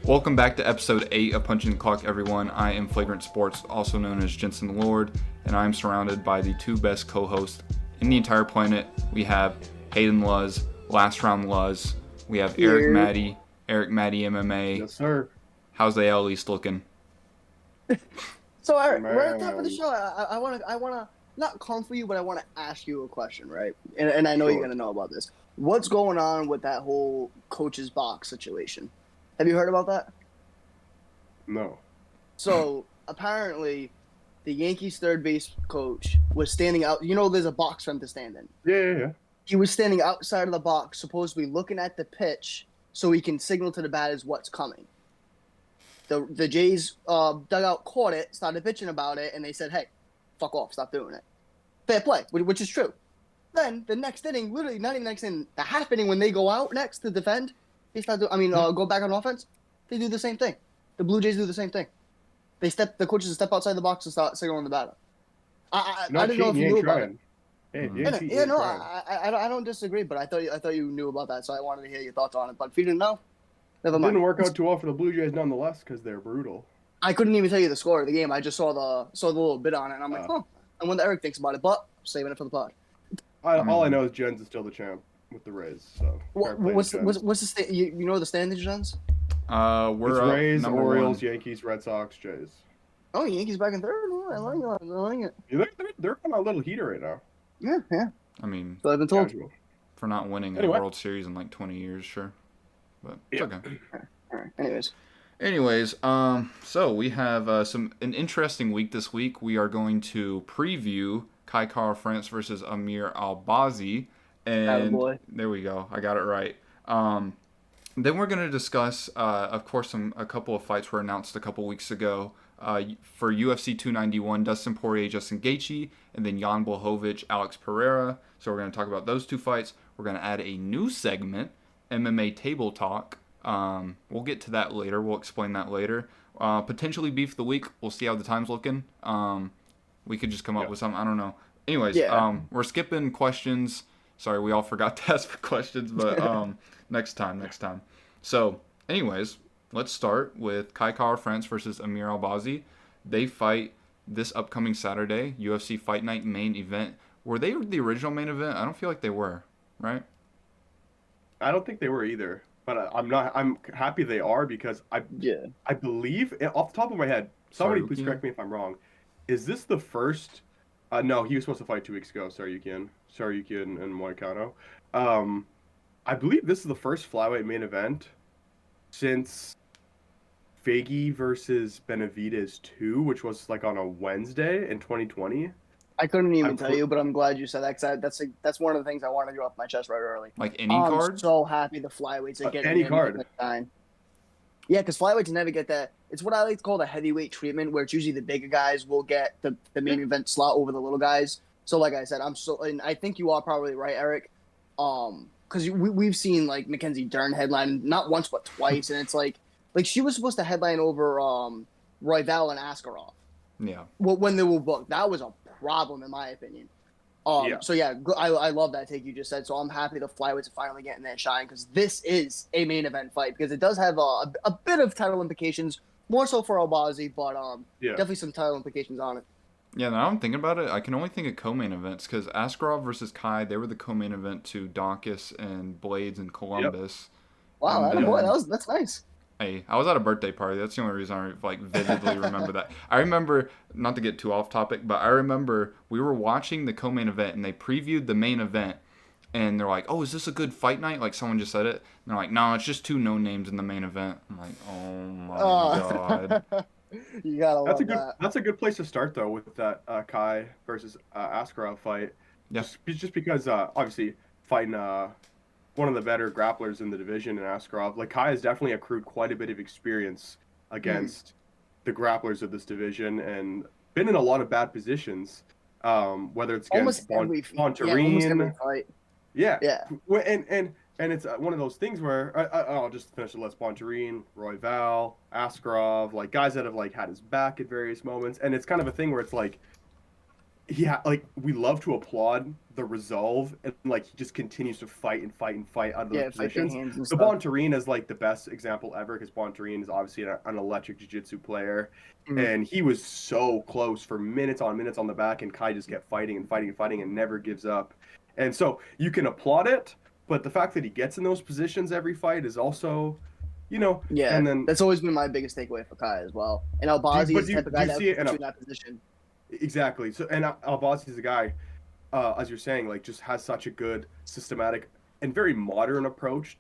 Welcome back to episode 8 of Punching the Clock, everyone. I am Flagrant Sports, also known as Jensen Lord, and I am surrounded by the two best co-hosts in the entire planet. We have Hayden Luz, Last Round Luz. We have Eric Maddie MMA. Yes, sir. How's the AL East looking? So, Eric, we're at the top of the show. I want to not come for you, but I want to ask you a question, right? And I know you're going to know about this. What's going on with that whole coach's box situation? Have you heard about that? No. So, apparently, the Yankees third base coach was standing out. You know, there's a box for him to stand in. Yeah. He was standing outside of the box, supposedly looking at the pitch so he can signal to the batters what's coming. The Jays dugout caught it, started bitching about it, and they said, hey, fuck off, stop doing it. Fair play, which is true. Then, the next inning, literally not even the next inning, the half inning when they go out next to defend, go back on offense, they do the same thing. The Blue Jays do the same thing. The coaches step outside the box and start signaling the batter. I didn't know if you knew about it. I don't disagree, but I thought you knew about that, so I wanted to hear your thoughts on it. But if you didn't know, never mind. It didn't work out too well for the Blue Jays nonetheless because they're brutal. I couldn't even tell you the score of the game. I just saw the little bit on it, and I'm like, I wonder what Eric thinks about it, but I'm saving it for the pod. All I know is Jens is still the champ with the Rays. So what's the you know the standings, Jens? It's Rays, Orioles, 1. Yankees, Red Sox, Jays. Oh, Yankees back in third. Oh, I like it. Yeah, they're on a little heater right now. Yeah. I mean, So I've been told. Casual. for not winning a World Series in like 20 years, sure. But it's okay. All right. Anyways, so we have an interesting week this week. We are going to preview Kai Kara France versus Amir Albazi. And there we go. I got it right. Then we're going to discuss, of course, a couple of fights were announced a couple weeks ago. For UFC 291, Dustin Poirier, Justin Gaethje, and then Jan Blachowicz, Alex Pereira. So we're going to talk about those two fights. We're going to add a new segment, MMA Table Talk. We'll get to that later. We'll explain that later. Potentially beef of the week. We'll see how the time's looking. We could just come up with something. I don't know. Anyways, we're skipping questions. Sorry, we all forgot to ask for questions, but next time. So, anyways, let's start with Kai Kara France versus Amir Albazi. They fight this upcoming Saturday, UFC Fight Night main event. Were they the original main event? I don't feel like they were, right? I don't think they were either, but I'm happy they are because I believe, off the top of my head, somebody please correct me if I'm wrong. Is this the first? No, he was supposed to fight 2 weeks ago. Saryukian and Moicano. I believe this is the first flyweight main event since Faggy versus Benavidez 2, which was like on a Wednesday in 2020. I couldn't even tell you, but I'm glad you said that. Because that's one of the things I wanted to get off my chest right early. Like any card? I'm so happy the flyweights are getting any card. Yeah, because flyweights never get that. It's what I like to call the heavyweight treatment, where it's usually the bigger guys will get the main event slot over the little guys. So, like I said, and I think you are probably right, Eric. Because we've seen like Mackenzie Dern headline not once but twice, and it's like she was supposed to headline over Royval and Askarov. Yeah. When they were booked, that was a problem in my opinion. So yeah, I love that take you just said. So I'm happy the flyweights are finally getting that shine because this is a main event fight because it does have a bit of title implications, more so for Albazi, but definitely some title implications on it. Yeah, now I'm thinking about it, I can only think of co-main events because Askarov versus Kai, they were the co-main event to Donkus and Blades and Columbus. Yep. Wow, that's nice. Hey, I was at a birthday party. That's the only reason I vividly remember that. I remember, not to get too off topic, but I remember we were watching the co-main event and they previewed the main event and they're like, "Oh, is this a good fight night?" Like someone just said it. And they're like, "No, it's just 2 no names in the main event." I'm like, "Oh my god." You gotta love that. That's a good place to start though with that Kai versus Askarov fight. Yeah. Just because obviously fighting one of the better grapplers in the division in Askarov. Like Kai has definitely accrued quite a bit of experience against the grapplers of this division and been in a lot of bad positions. Whether it's against Bontarine. Yeah. And it's one of those things where I'll just finish it. Les Bontarine, Royval, Askarov, like guys that have like had his back at various moments. And it's kind of a thing where it's like yeah, like we love to applaud the resolve and like he just continues to fight and fight and fight out of those Yeah, fight the positions. hands and The stuff. Bontarine is like the best example ever because Bontarine is obviously an electric jiu-jitsu player, Mm. and he was so close for minutes on the back, and Kai just kept fighting and fighting and fighting and never gives up. And so you can applaud it, but the fact that he gets in those positions every fight is also, Yeah, and then that's always been my biggest takeaway for Kai as well. And Albazi is the type of do guy you that see would it in put you a in that position. exactly? So and Albazi is a guy as you're saying, like just has such a good systematic and very modern approach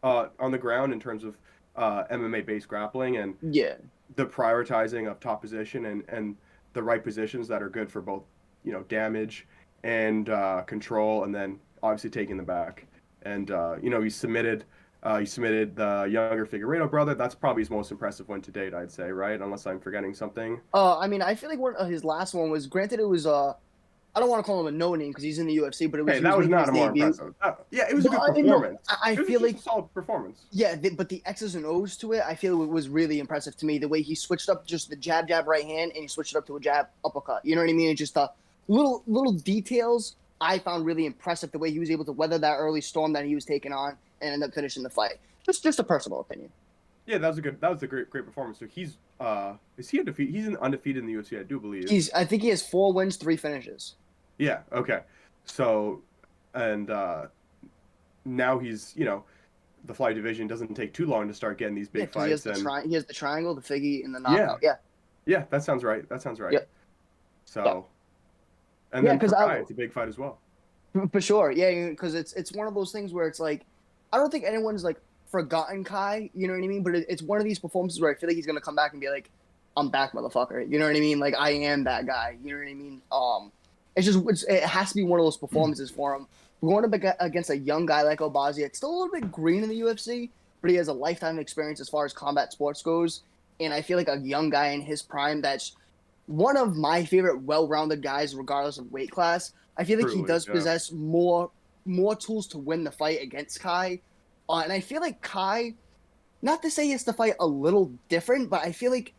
on the ground in terms of MMA based grappling and Yeah. the prioritizing of top position and the right positions that are good for both, damage and control, and then obviously taking the back. And he submitted the younger Figueiredo brother. That's probably his most impressive win to date, I'd say, right? Unless I'm forgetting something. I mean, I feel like one of his last one was granted it was I don't want to call him a no name because he's in the UFC, but Hey, he was that was making not his a more debut. impressive. Yeah, it was a But good I know performance. I It was feel just like a solid performance. yeah, but the X's and O's to it, I feel it was really impressive to me. The way he switched up just the jab right hand and he switched it up to a jab uppercut. You know what I mean? And just little details I found really impressive. The way he was able to weather that early storm that he was taking on and end up finishing the fight. Just a personal opinion. Yeah, that was a great performance. So he's is he undefeated? He's undefeated in the UFC, I do believe. I think he has 4 wins, 3 finishes. Yeah, okay. So and now he's, the fly division doesn't take too long to start getting these Yeah, big because he has fights and he has the triangle, the figgy, and the yeah. knockout. Yeah, Yeah, that sounds right. That sounds right. yeah, yeah, So and yeah. then Because for I Kai, it's a big fight as well. for sure, yeah, because it's one of those things where it's like I don't think anyone's like forgotten Kai. You know what I mean? But it's one of these performances where I feel like he's gonna come back and be like, "I'm back, motherfucker." You know what I mean? Like I am that guy. You know what I mean? It has to be one of those performances for him. We're going up against a young guy like Albazi. It's still a little bit green in the UFC, but he has a lifetime experience as far as combat sports goes. And I feel like a young guy in his prime that's one of my favorite well-rounded guys, regardless of weight class. I feel like he Truly, does yeah. possess more tools to win the fight against Kai. And I feel like Kai, not to say he has to fight a little different, but I feel like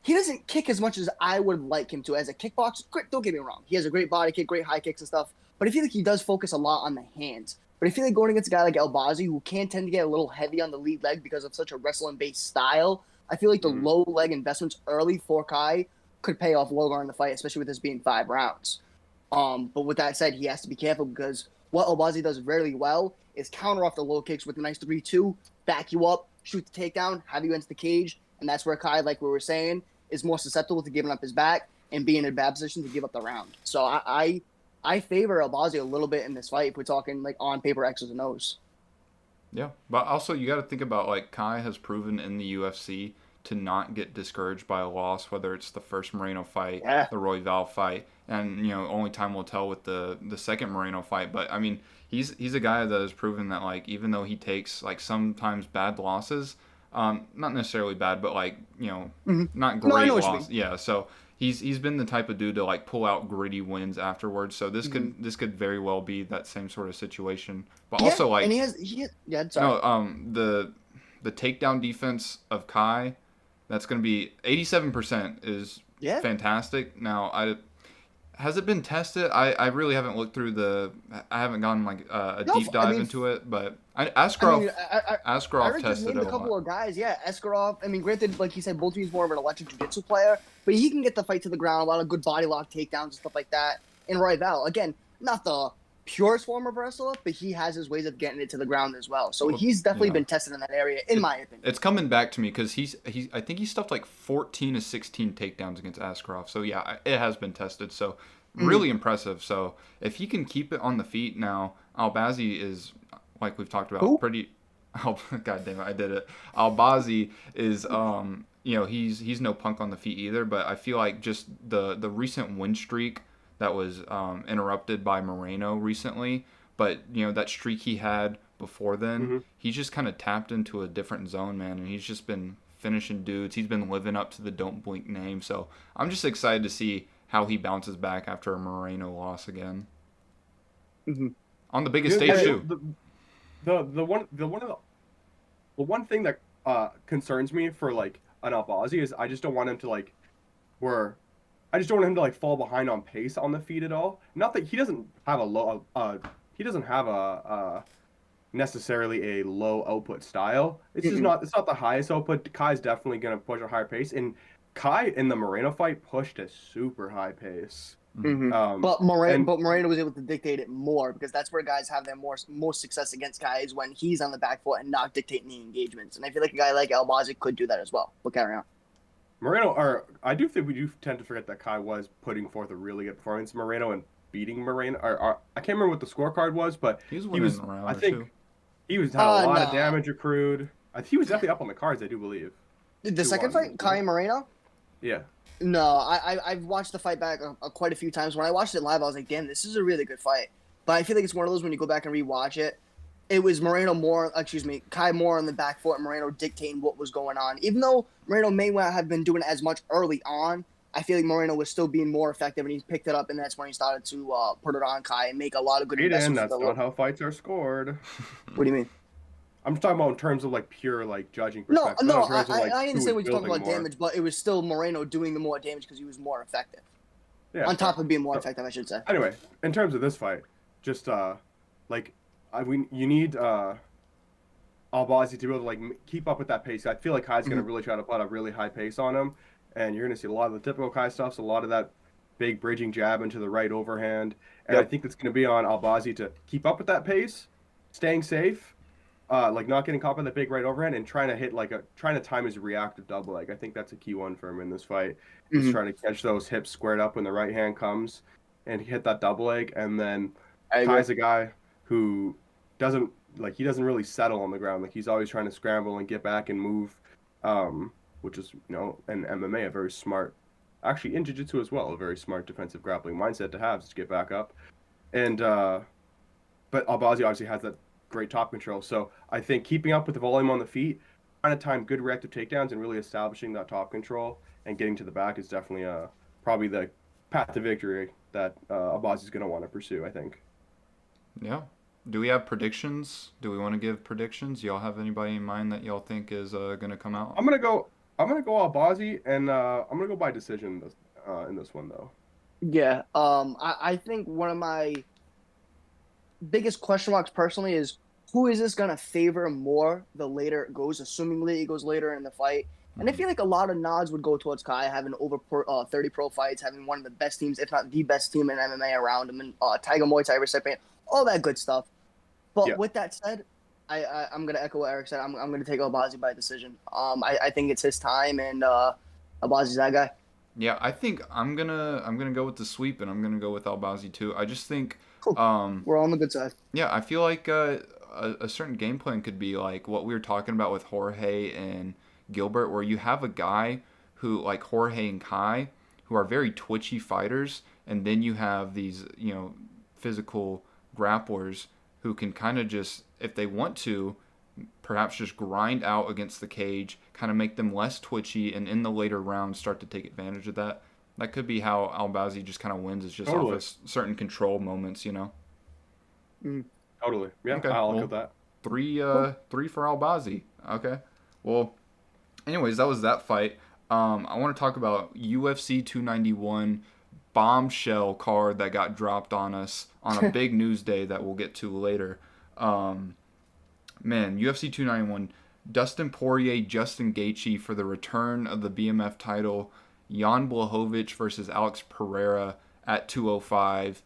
he doesn't kick as much as I would like him to as a kickboxer. Don't get me wrong. He has a great body kick, great high kicks and stuff. But I feel like he does focus a lot on the hands. But I feel like going against a guy like Albazi, who can tend to get a little heavy on the lead leg because of such a wrestling-based style, I feel like the low leg investments early for Kai could pay off longer in the fight, especially with this being 5 rounds. But with that said, he has to be careful because what Albazi does really well is counter off the low kicks with a nice 3-2, back you up, shoot the takedown, have you into the cage, and that's where Kai, like we were saying, is more susceptible to giving up his back and being in a bad position to give up the round. So I favor Albazi a little bit in this fight if we're talking like on paper X's and O's. Yeah, but also you got to think about like Kai has proven in the UFC to not get discouraged by a loss, whether it's the first Moreno fight, Yeah. the Royval fight, and only time will tell with the second Moreno fight. But I mean, he's a guy that has proven that like even though he takes like sometimes bad losses, not necessarily bad, but like not No, I great know what you loss. mean. Yeah, so he's been the type of dude to like pull out gritty wins afterwards. So this could very well be that same sort of situation. But Yeah, also like and he has yeah, sorry. no, the takedown defense of Kai, that's going to be 87% is Yeah. fantastic. Now, has it been tested? I really haven't looked through I haven't gone like a No, deep dive I mean, into it, but I mean, I Askarov already just tested named it a a couple lot. of guys. Yeah, Eskarov. I mean, granted, like he said, Bolton's more of an electric jiu-jitsu player, but he can get the fight to the ground, a lot of good body lock takedowns and stuff like that. And Royval, again, not the purest form of wrestler, but he has his ways of getting it to the ground as well. So he's definitely Yeah. been tested in that area, in my opinion. It's coming back to me because I think he stuffed like 14 to 16 takedowns against Askarov. So yeah, it has been tested. So really impressive. So if he can keep it on the feet now, Albazi is like we've talked about Who? pretty. Oh God damn it, I did it. Albazi is he's no punk on the feet either. But I feel like just the recent win streak that was interrupted by Moreno recently. But that streak he had before then, he's just kind of tapped into a different zone, man, and he's just been finishing dudes. He's been living up to the Don't Blink name. So I'm just excited to see how he bounces back after a Moreno loss again on the biggest stage too. The one thing that concerns me for like an Albazi is I just don't want him to like where I just don't want him to like fall behind on pace on the feet at all. Not that he doesn't have a necessarily a low output style. It's just Mm-mm. not it's not the highest output. Kai's definitely gonna push a higher pace, and Kai in the Moreno fight pushed a super high pace. Mm-hmm. Um, But and Moreno was able to dictate it more because that's where guys have their most success against guys when he's on the back foot and not dictating the engagements. And I feel like a guy like Albazi could do that as well. But carry on. Moreno, or I do think we do tend to forget that Kai was putting forth a really good performance. Moreno and beating Moreno, or I can't remember what the scorecard was, but he was I think he was had a lot of damage accrued. He was definitely up on the cards, I do believe. The second fight, Kai and Moreno. Yeah. No, I've watched the fight back quite a few times. When I watched it live, I was like, damn, this is a really good fight. But I feel like it's one of those when you go back and rewatch it, it was Kai more on the back foot and Moreno dictating what was going on. Even though Moreno may not have been doing it as much early on, I feel like Moreno was still being more effective, and he picked it up, and that's when he started to put it on Kai and make a lot of good investments. That's not how fights are scored. What do you mean? I'm talking about in terms of like pure like judging perspective. No, I understand what you're talking about damage, but it was still Moreno doing the more damage because he was more effective. Yeah. On top of being more effective, I should say. Anyway, in terms of this fight, just you need Albazi to be able to like keep up with that pace. I feel like Kai's gonna really try to put a really high pace on him, and you're gonna see a lot of the typical Kai stuff. So a lot of that big bridging jab into the right overhand, and I think that's gonna be on Albazi to keep up with that pace, staying safe. Like not getting caught by the big right overhand and trying to time his reactive double leg. I think that's a key one for him in this fight. He's trying to catch those hips squared up when the right hand comes and hit that double leg. And then Kai's a guy who doesn't really settle on the ground. Like he's always trying to scramble and get back and move, which is, in MMA, a very smart, actually in jiu-jitsu as well, a very smart defensive grappling mindset to have, is to get back up. And, but Albazi obviously has that great top control. So I think keeping up with the volume on the feet, trying to time good reactive takedowns and really establishing that top control and getting to the back is definitely probably the path to victory that Albazi is going to want to pursue, I think. Yeah. Do we have predictions? Do we want to give predictions? Y'all have anybody in mind that y'all think is going to come out? I'm gonna go Albazi, and I'm gonna go by decision in this one though. Yeah. I think one of my biggest question marks personally is who is this going to favor more the later it goes, assumingly it goes later in the fight. And I feel like a lot of nods would go towards Kai having over 30 pro fights, having one of the best teams, if not the best team in MMA around him, and Tiger Muay Thai recipient, all that good stuff. But with that said, I'm going to echo what Eric said. I'm going to take Albazi by decision. I think it's his time, and Albazi's that guy. Yeah, I think I'm gonna go with the sweep, and I'm gonna go with Albazi too. I just think cool. We're on the good side. Yeah, I feel like a certain game plan could be like what we were talking about with Jorge and Gilbert, where you have a guy who, like Jorge and Kai, who are very twitchy fighters, and then you have these, physical grapplers who can kind of just, if they want to, perhaps just grind out against the cage, kind of make them less twitchy, and in the later rounds start to take advantage of that. That could be how Albazi just kind of wins. It's just off of certain control moments, Totally. Yeah, okay. I'll look at that. Three for Albazi. Okay. Well, anyways, that was that fight. I want to talk about UFC 291 bombshell card that got dropped on us on a big news day that we'll get to later. UFC 291, Dustin Poirier, Justin Gaethje for the return of the BMF title. Jan Blachowicz versus Alex Pereira at 205.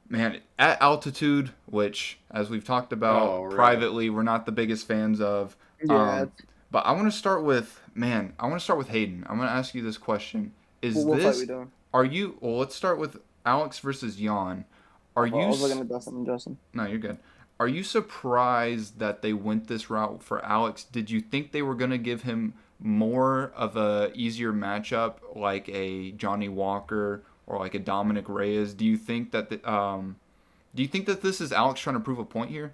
Man, at altitude, which, as we've talked about privately, we're not the biggest fans of. Yeah. But I want to start with Hayden. I'm going to ask you this question. Let's start with Alex versus Jan. I was looking at Dustin and Justin. No, you're good. Are you surprised that they went this route for Alex? Did you think they were going to give him more of a easier matchup like a Johnny Walker or like a Dominic Reyes? Do you think that this is Alex trying to prove a point here?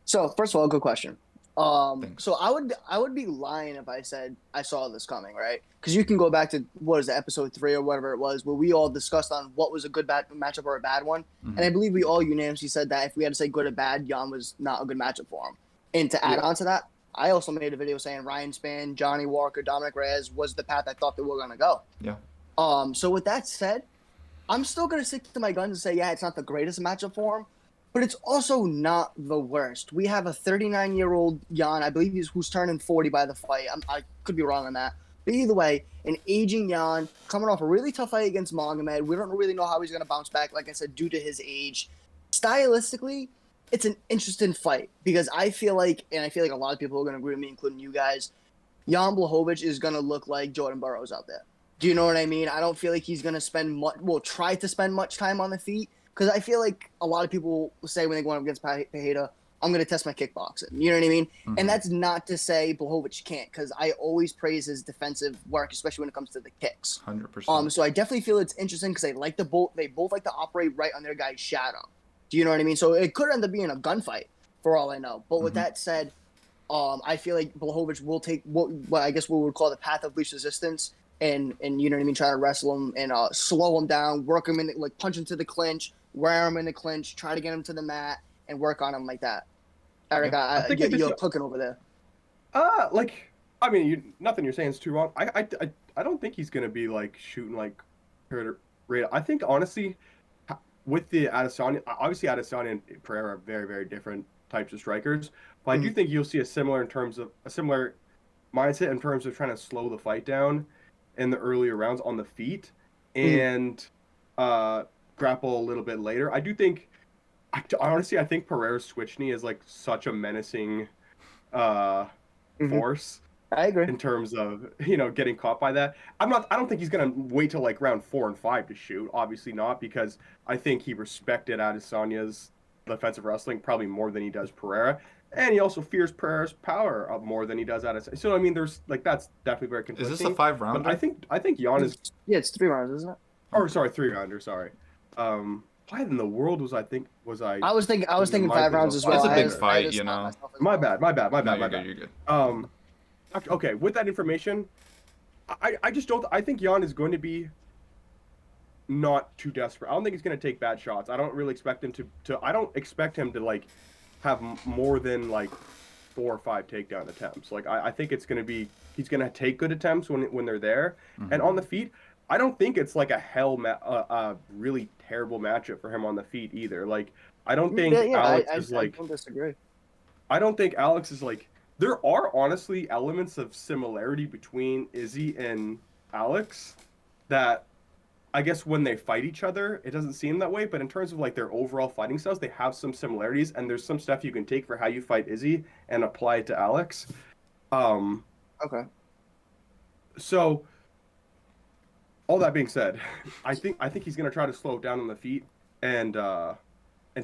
So first of all, good question. So I would be lying if I said I saw this coming, right? Because you can go back to episode 3 or whatever it was, where we all discussed on what was a good matchup or a bad one, and I believe we all unanimously said that if we had to say good or bad, Jan was not a good matchup for him. And to add on to that, I also made a video saying Ryan Spann, Johnny Walker, Dominic Reyes was the path I thought they were going to go. Yeah. So with that said, I'm still going to stick to my guns and say, yeah, it's not the greatest matchup for him, but it's also not the worst. We have a 39-year-old Jan, I believe who's turning 40 by the fight. I could be wrong on that. But either way, an aging Jan coming off a really tough fight against Magomed. We don't really know how he's going to bounce back, like I said, due to his age. Stylistically, it's an interesting fight because I feel like a lot of people are going to agree with me, including you guys, Jan Blachowicz is going to look like Jordan Burroughs out there. Do you know what I mean? I don't feel like he's going to try to spend much time on the feet because I feel like a lot of people say when they go up against Pereira, I'm going to test my kickboxing. You know what I mean? Mm-hmm. And that's not to say Blachowicz can't because I always praise his defensive work, especially when it comes to the kicks. 100%. So I definitely feel it's interesting because they both like to operate right on their guy's shadow. Do you know what I mean? So it could end up being a gunfight for all I know. But with that said, I feel like Blachowicz will take what I guess we would call the path of least resistance and you know what I mean, try to wrestle him and slow him down, work him in, like punch him to the clinch, wear him in the clinch, try to get him to the mat and work on him like that. Eric, I think you're cooking over there. Nothing you're saying is too wrong. I don't think he's gonna be like shooting like right. I think honestly, with the Adesanya, obviously Adesanya and Pereira are very, very different types of strikers. But I do think you'll see a similar mindset in terms of trying to slow the fight down in the earlier rounds on the feet and grapple a little bit later. I do think. I think Pereira's switch knee is like such a menacing force. I agree. In terms of, getting caught by that. I don't think he's going to wait till like round 4 and 5 to shoot. Obviously not, because I think he respected Adesanya's defensive wrestling probably more than he does Pereira. And he also fears Pereira's power more than he does Adesanya. So, I mean, there's like, that's definitely very conflicting. Is this a 5-rounder? But I think Jan is... Yeah, it's 3 rounds, isn't it? Oh, sorry, 3-rounder, sorry. Why in the world was I? I was thinking 5 rounds as well. It's a big fight, My bad. You're good. Okay, with that information, I just don't. I think Jan is going to be not too desperate. I don't think he's going to take bad shots. I don't really expect him to. I don't expect him to like have more than like 4 or 5 takedown attempts. Like I think it's going to be. He's going to take good attempts when they're there, and on the feet. I don't think it's like a really terrible matchup for him on the feet either. Like, I don't think Alex is like. I don't disagree. I don't think Alex is like. There are honestly elements of similarity between Izzy and Alex that I guess when they fight each other, it doesn't seem that way. But in terms of like their overall fighting styles, they have some similarities, and there's some stuff you can take for how you fight Izzy and apply it to Alex. Okay. So. All that being said, I think he's gonna try to slow it down on the feet and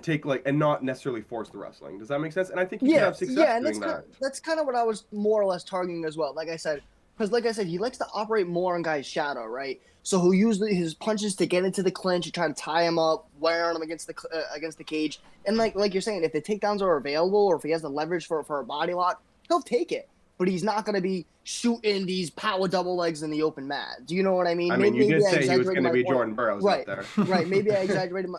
take and not necessarily force the wrestling. Does that make sense? And I think he's gonna have success doing that. That's kind of what I was more or less targeting as well. Like I said, he likes to operate more on guys' shadow, right? So he'll use his punches to get into the clinch and try to tie him up, wear him against the cage. And like you're saying, if the takedowns are available or if he has the leverage for a body lock, he'll take it. But he's not going to be shooting these power double legs in the open mat. Do you know what I mean? You did say he was going to be Jordan Burroughs out there. Right. Maybe I exaggerated my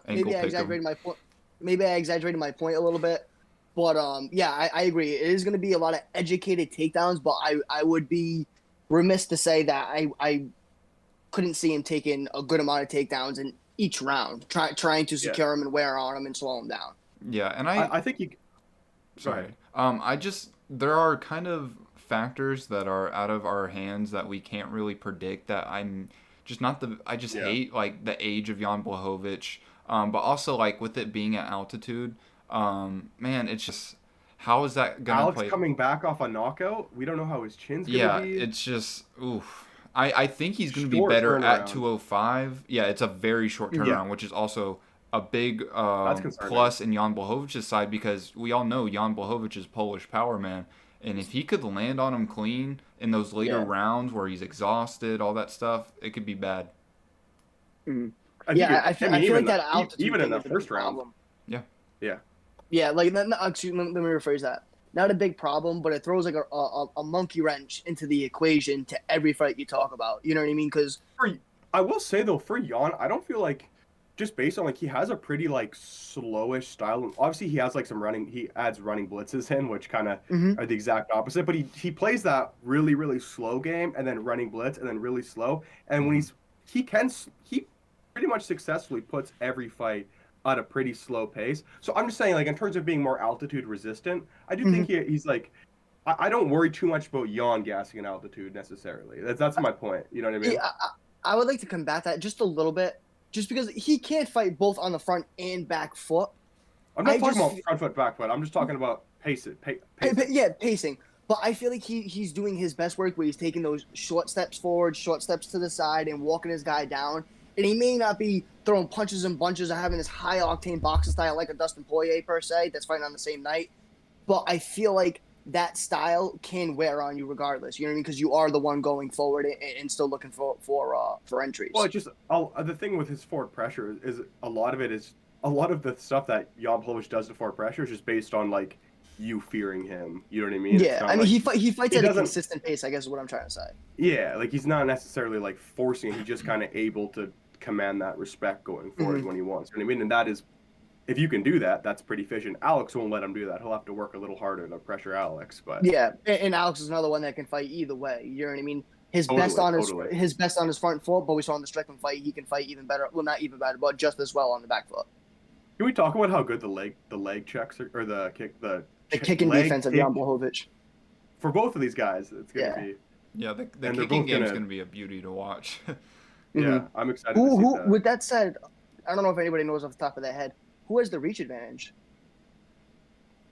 point. Maybe I exaggerated my point a little bit. But I agree. It is going to be a lot of educated takedowns. But I would be remiss to say that I couldn't see him taking a good amount of takedowns in each round, trying to secure him and wear on him and slow him down. Yeah, and I think you. Sorry. There are kind of factors that are out of our hands that we can't really predict that I'm just not I hate like the age of Jan Blachowicz, but also like with it being at altitude, man, it's just how is that gonna play? Alex coming back off a knockout, we don't know how his chin's gonna be. Yeah, it's just oof. I think he's gonna be better at 205. Yeah, it's a very short turnaround, which is also a big plus in Jan Blachowicz' side because we all know Jan Blachowicz is Polish power, man. And if he could land on him clean in those later rounds where he's exhausted, all that stuff, it could be bad. Mm-hmm. I feel like that altitude even in the first round. Yeah. Like actually, let me rephrase that. Not a big problem, but it throws like a monkey wrench into the equation to every fight you talk about. You know what I mean? Because I will say though, for Jan, I don't feel like just based on like he has a pretty like slowish style. Obviously, he has like some running. He adds running blitzes in, which kind of are the exact opposite. But he plays that really slow game, and then running blitz, and then really slow. And when he pretty much successfully puts every fight at a pretty slow pace. So I'm just saying, like in terms of being more altitude resistant, I do think he's like. I don't worry too much about yawn gassing in altitude necessarily. That's my point. You know what I mean? Yeah, I would like to combat that just a little bit. Just because he can't fight both on the front and back foot. I'm not talking about front foot, back foot. I'm just talking about pacing. Yeah, pacing. But I feel like he's doing his best work where he's taking those short steps forward, short steps to the side, and walking his guy down. And he may not be throwing punches and bunches or having this high-octane boxing style like a Dustin Poirier, per se, that's fighting on the same night. But I feel like that style can wear on you regardless. You know what I mean? Because you are the one going forward and still looking for entries. Well, it's just the thing with his forward pressure is a lot of the stuff that Jan Blachowicz does to forward pressure is just based on like you fearing him. You know what I mean? Yeah, I mean he fights at a consistent pace, I guess is what I'm trying to say. Yeah, like he's not necessarily like forcing it. He's just kind of able to command that respect going forward when he wants. You know what I mean? And that is, if you can do that, that's pretty efficient. Alex won't let him do that. He'll have to work a little harder to pressure Alex. But yeah, and Alex is another one that can fight either way. You know what I mean? His best on his front foot, but we saw in the Strickland fight he can fight even better. Well, not even better, but just as well on the back foot. Can we talk about how good the leg checks or the kicking defense of Jan Blachowicz? For both of these guys, it's gonna be. Yeah, the kicking game is gonna be a beauty to watch. Yeah, I'm excited to see that. With that said, I don't know if anybody knows off the top of their head. Who has the reach advantage?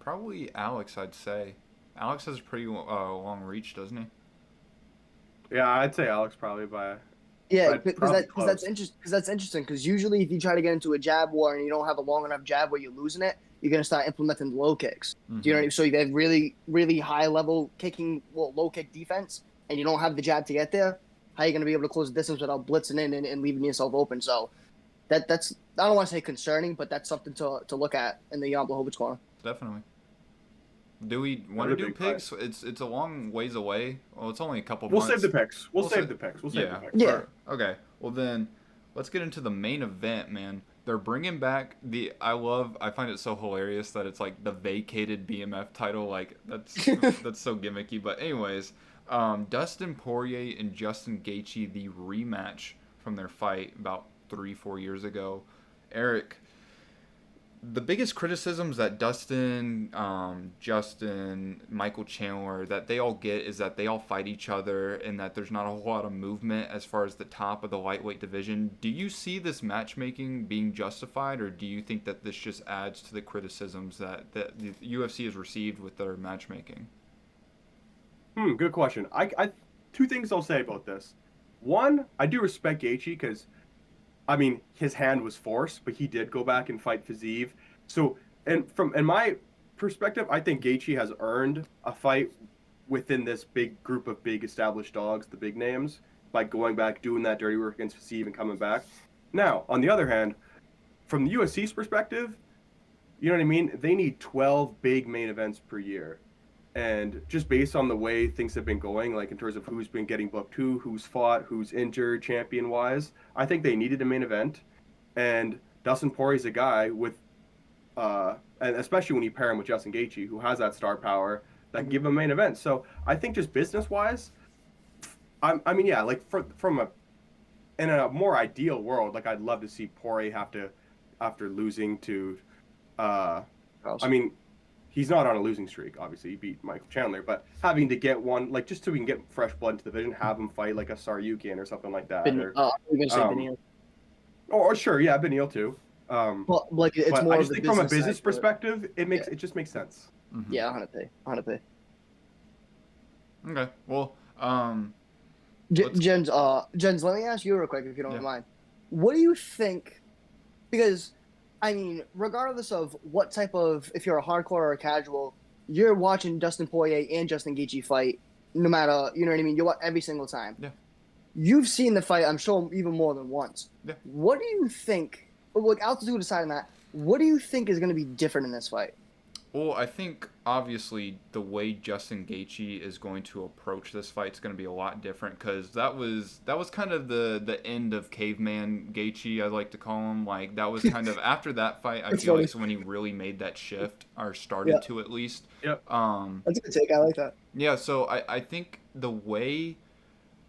Probably Alex, I'd say. Alex has a pretty long reach, doesn't he? Yeah, I'd say Alex probably by. Yeah, because that's interesting. Because usually, if you try to get into a jab war and you don't have a long enough jab where you're losing it, you're gonna start implementing low kicks. Do you know what I mean? So you have really high level kicking, low kick defense, and you don't have the jab to get there. How are you gonna be able to close the distance without blitzing in and leaving yourself open? So that's I don't want to say concerning, but that's something to look at in the Jan Blachowicz corner. Definitely. Do we want to do picks? It's a long ways away. Well, it's only a couple months. We'll save the picks. We'll save the picks. Yeah. Okay. Well then, let's get into the main event, man. They're bringing back I find it so hilarious that it's like the vacated BMF title. Like that's so gimmicky. But anyways, Dustin Poirier and Justin Gaethje, the rematch from their fight about 3-4 years ago. Eric, the biggest criticisms that Dustin, Justin, Michael Chandler, that they all get is that they all fight each other and that there's not a whole lot of movement as far as the top of the lightweight division. Do you see this matchmaking being justified, or do you think that this just adds to the criticisms that the UFC has received with their matchmaking? Good question. I two things I'll say about this. One, I do respect Gaethje because, I mean, his hand was forced, but he did go back and fight Fiziev. So, and in my perspective, I think Gaethje has earned a fight within this big group of big established dogs, the big names, by going back, doing that dirty work against Fiziev and coming back. Now, on the other hand, from the UFC's perspective, you know what I mean? They need 12 big main events per year. And just based on the way things have been going, like in terms of who's been getting booked who's fought, who's injured, champion-wise, I think they needed a main event. And Dustin Poirier's a guy with, and especially when you pair him with Justin Gaethje, who has that star power, that can give him a main event. So I think just business-wise, I mean, yeah, like in a more ideal world, like I'd love to see Poirier have to, after losing to, I mean, he's not on a losing streak, obviously. He beat Michael Chandler, but having to get one, like, just so we can get fresh blood into the division, have him fight like a Saryukin or something like that. Beneil. Or sure, yeah, Beneil too. Well, like it's but more I just of think from a business perspective, it just makes sense. Mm-hmm. Yeah, 100p. Okay, well, Jens, let me ask you real quick, if you don't mind. What do you think? Because, I mean, regardless of what type of, if you're a hardcore or a casual, you're watching Dustin Poirier and Justin Gaethje fight, no matter, you know what I mean? You watch every single time. Yeah. You've seen the fight, I'm sure, even more than once. Yeah. What do you think? Like, altitude aside on that, what do you think is going to be different in this fight? Well, I think obviously the way Justin Gaethje is going to approach this fight is going to be a lot different because that was kind of the end of caveman Gaethje, I like to call him. Like that was kind of after that fight. I It's feel funny. like so when he really made that shift or Yeah, started to at least. Yep. that's a good take. I like that. Yeah. So I think the way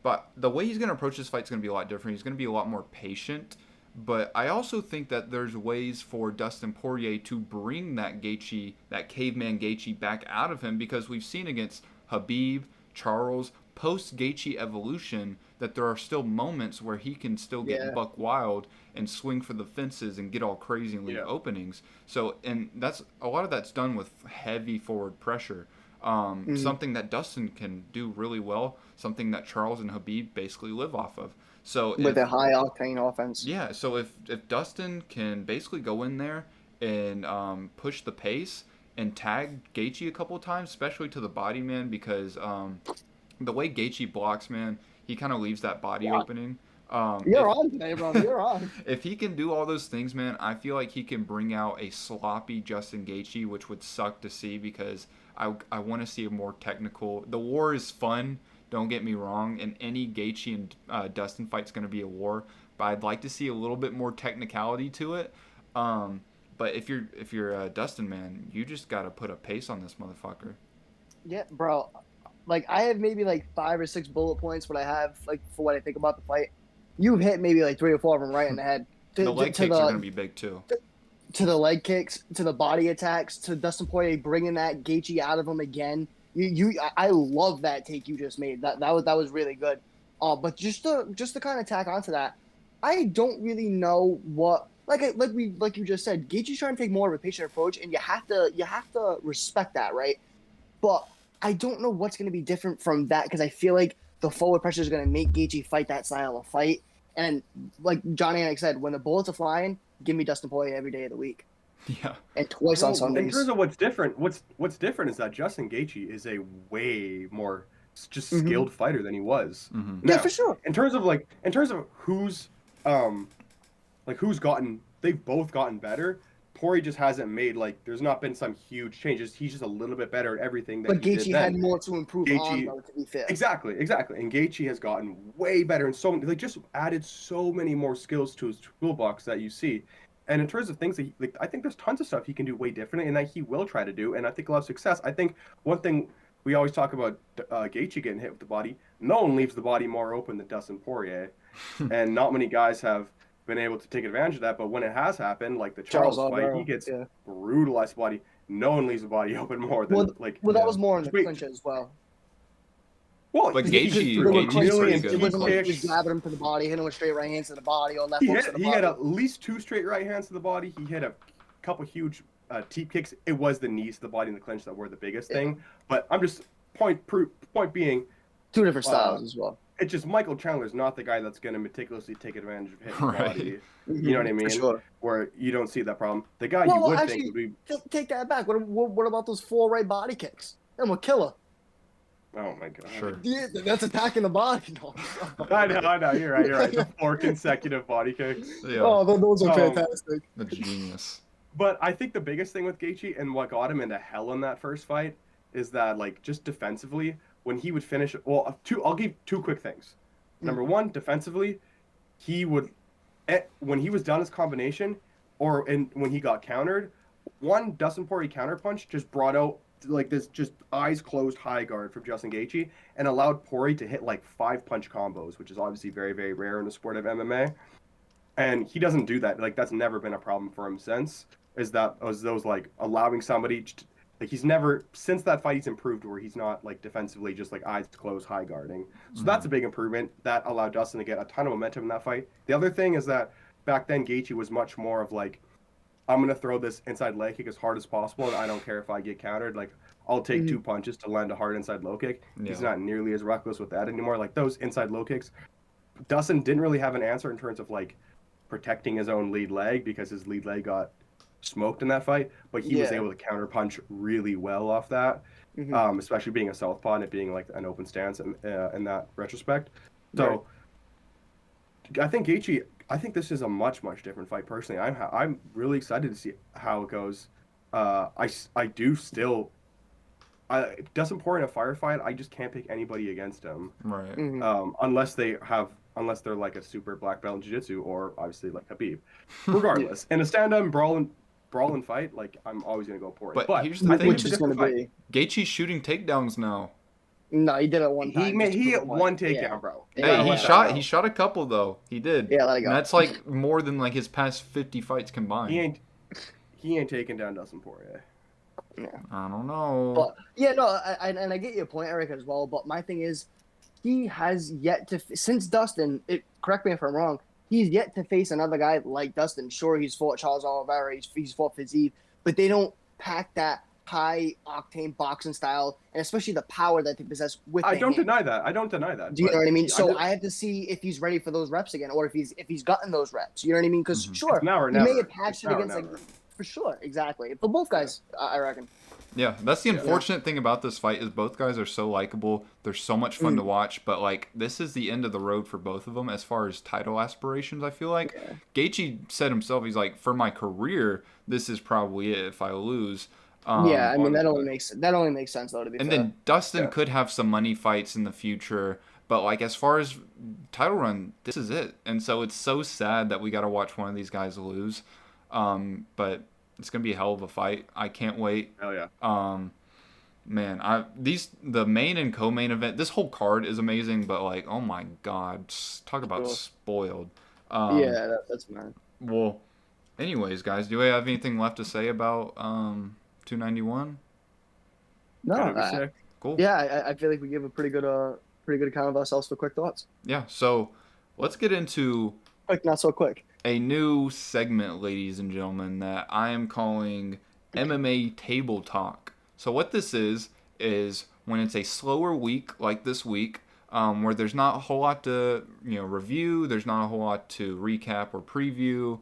he's going to approach this fight is going to be a lot different. He's going to be a lot more patient. But I also think that there's ways for Dustin Poirier to bring that Gaethje, that caveman Gaethje, back out of him because we've seen against Khabib, Charles, post Gaethje evolution that there are still moments where he can still get buck wild and swing for the fences and get all crazy and leave openings. So and that's a lot of that's done with heavy forward pressure. Something that Dustin can do really well, something that Charles and Khabib basically live off of. So with a high octane offense. Yeah, so if Dustin can basically go in there and push the pace and tag Gaethje a couple of times, especially to the body, man, because the way Gaethje blocks, man, he kind of leaves that body opening. You're on today, bro. You're on. If he can do all those things, man, I feel like he can bring out a sloppy Justin Gaethje, which would suck to see because I want to see a more technical. The war is fun. Don't get me wrong, and any Gaethje and Dustin fight's going to be a war, but I'd like to see a little bit more technicality to it. But if you're Dustin, man, you just got to put a pace on this motherfucker. Yeah, bro. Like I have maybe like 5 or 6 bullet points. What I have like for what I think about the fight. You've hit maybe like 3 or 4 of them right in the head. The leg kicks are going to be big too. To the leg kicks, to the body attacks, to Dustin Poirier bringing that Gaethje out of him again. I love that take you just made. That was really good. But just to kind of tack onto that, I don't really know what like you just said. Gaethje's trying to take more of a patient approach, and you have to respect that, right? But I don't know what's going to be different from that because I feel like the forward pressure is going to make Gaethje fight that style of fight. And like John Anik said, when the bullets are flying, give me Dustin Poirier every day of the week. Yeah. And twice on Sundays. In terms of what's different, what's different is that Justin Gaethje is a way more just skilled fighter than he was. Now, yeah, for sure. In terms of who's they've both gotten better. Poirier just hasn't made there's not been some huge changes. He's just a little bit better at everything that he did then. But Gaethje had more to improve on, though, to be fair. Exactly. And Gaethje has gotten way better and just added so many more skills to his toolbox that you see. And in terms of things that I think there's tons of stuff he can do way differently and that he will try to do, and I think a lot of success. I think one thing we always talk about Gaethje getting hit with the body. No one leaves the body more open than Dustin Poirier, and not many guys have been able to take advantage of that. But when it has happened, like the Charles fight, he gets brutalized body. No one leaves the body open more than that was more in the clinch as well. Well, but Gaethje's pretty good. He was grabbing him to the body, hitting him with straight right hands to the body or left hooks to the body. He had at least 2 straight right hands to the body. He had a couple huge teep kicks. It was the knees to the body in the clinch that were the biggest thing. But I'm just point being 2 different styles as well. It's just Michael Chandler's not the guy that's going to meticulously take advantage of hitting the body. You know what I mean? Sure. Where you don't see that problem. The guy you would think would be. Take that back. What about those 4 right body kicks? I'm a killer. Oh my god! Sure. Yeah, that's attacking the body. No, I know. You're right. The 4 consecutive body kicks. Yeah. Oh, those are fantastic. That's genius. But I think the biggest thing with Gaethje and what got him into hell in that first fight is that just defensively, when he would finish. Well, I'll give 2 quick things. Number 1, defensively, he would when he was done his combination, when he got countered, Dustin Poirier counterpunch just brought out this just eyes closed high guard from Justin Gaethje and allowed Poirier to hit 5 punch combos, which is obviously very, very rare in the sport of MMA. And he doesn't do that. That's never been a problem for him since. Those allowing somebody he's never since that fight he's improved where he's not defensively just eyes closed high guarding. So that's a big improvement that allowed Dustin to get a ton of momentum in that fight. The other thing is that back then Gaethje was much more of I'm going to throw this inside leg kick as hard as possible, and I don't care if I get countered. I'll take 2 punches to land a hard inside low kick. Yeah. He's not nearly as reckless with that anymore. Those inside low kicks, Dustin didn't really have an answer in terms of, protecting his own lead leg because his lead leg got smoked in that fight, but he was able to counter punch really well off that, especially being a southpaw and it being, an open stance in that retrospect. So I think Gaethje... I think this is a much, much different fight personally. I'm really excited to see how it goes I do still. Dustin Poirier in a firefight, I just can't pick anybody against him. Right. Mm-hmm. Unless they're like a super black belt in jiu-jitsu or obviously like Khabib. Regardless, in a stand-up brawl and fight, like I'm always gonna go Poirier. But But here's the I think thing: it's Which a is going different to fight. be. Gaethje's shooting takedowns now. No, he did it one time. He hit one takedown, yeah. bro. Hey, Yeah. he shot a couple though. He did. Yeah, let it And go. that's like more than like his past 50 fights combined. He ain't taking down Dustin Poirier. Yeah. I don't know. But yeah, no, I get your point, Eric, as well. But my thing is, he has yet to since Dustin. Correct me if I'm wrong. He's yet to face another guy like Dustin. Sure, he's fought Charles Oliveira, he's fought Fiziev, but they don't pack that high octane boxing style, and especially the power that they possess with. I don't deny that. I don't deny that. Do you know what I mean? So I have to see if he's ready for those reps again, or if he's gotten those reps. You know what I mean? Because sure, he may get passionate against like for sure, exactly. For both guys, I reckon. Yeah, that's the unfortunate thing about this fight is both guys are so likable. They're so much fun to watch, but like this is the end of the road for both of them as far as title aspirations. I feel like Gaethje said himself, he's like, for my career, this is probably it if I lose. Yeah, I mean that only makes sense though, to be fair. And then Dustin could have some money fights in the future, but like as far as title run, this is it. And so it's so sad that we got to watch one of these guys lose. But it's gonna be a hell of a fight. I can't wait. Hell yeah. Man, the main and co-main event, this whole card is amazing, but like, oh my god, talk about spoiled. Yeah, that's mad. Well, anyways, guys, do we have anything left to say about 291? No, cool. Yeah, I feel like we give a pretty good account of ourselves for quick thoughts. Yeah, so let's get into quick, not so quick. A new segment, ladies and gentlemen, that I am calling MMA Table Talk. So what this is when it's a slower week like this week, where there's not a whole lot to review, there's not a whole lot to recap or preview.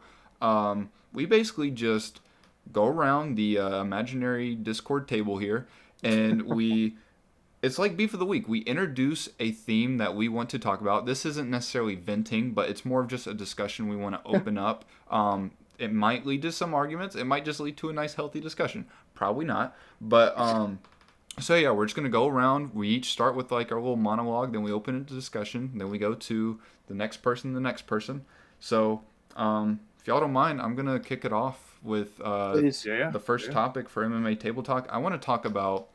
We basically just go around the imaginary Discord table here, and it's like Beef of the Week. We introduce a theme that we want to talk about. This isn't necessarily venting, but it's more of just a discussion we want to open up. It might lead to some arguments. It might just lead to a nice, healthy discussion. Probably not. But, so yeah, we're just going to go around. We each start with like our little monologue. Then we open it to discussion. Then we go to the next person. So, if y'all don't mind, I'm going to kick it off with the first topic for MMA Table Talk. I want to talk about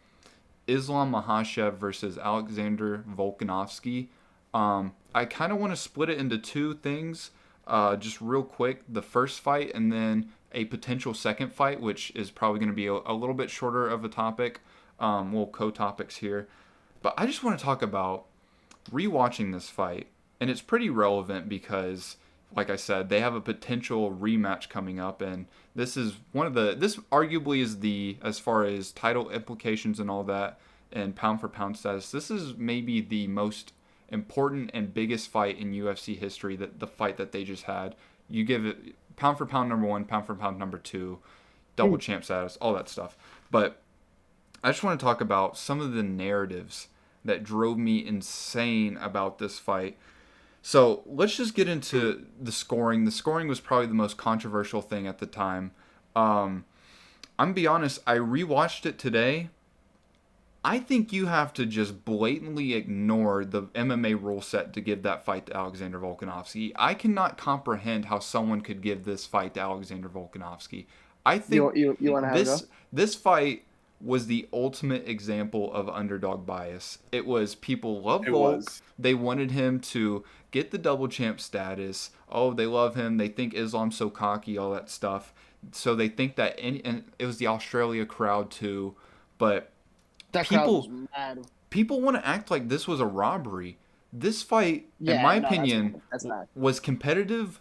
Islam Makhachev versus Alexander Volkanovski. I kind of want to split it into two things, just real quick. The first fight and then a potential second fight, which is probably going to be a little bit shorter of a topic. Little co-topics here. But I just want to talk about rewatching this fight. And it's pretty relevant because, like I said, they have a potential rematch coming up, and this is this arguably is as far as title implications and all that, and pound for pound status, this is maybe the most important and biggest fight in UFC history, the fight that they just had. You give it pound for pound number 1, pound for pound number 2, double champ status, all that stuff. But I just want to talk about some of the narratives that drove me insane about this fight. So let's just get into the scoring. The scoring was probably the most controversial thing at the time. I'm gonna be honest, I rewatched it today. I think you have to just blatantly ignore the MMA rule set to give that fight to Alexander Volkanovski. I cannot comprehend how someone could give this fight to Alexander Volkanovski. I think you want to have this fight was the ultimate example of underdog bias. It was people love Volk. They wanted him to get the double champ status. Oh, they love him. They think Islam's so cocky, all that stuff. So they think that, and it was the Australia crowd too. But that crowd was mad. People want to act like this was a robbery. This fight, in my opinion, was competitive,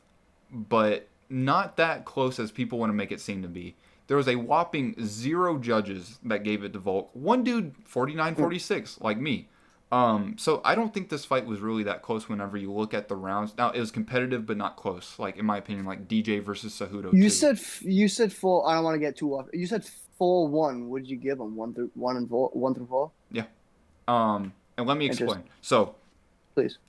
but not that close as people want to make it seem to be. There was a whopping 0 judges that gave it to Volk. One dude, 49-46, like me. So I don't think this fight was really that close whenever you look at the rounds. Now, it was competitive, but not close. Like, in my opinion, like DJ versus Cejudo. You said full. I don't want to get too off. You said 4-1. What did you give them? 1 through 4? Yeah. And let me explain. So, please.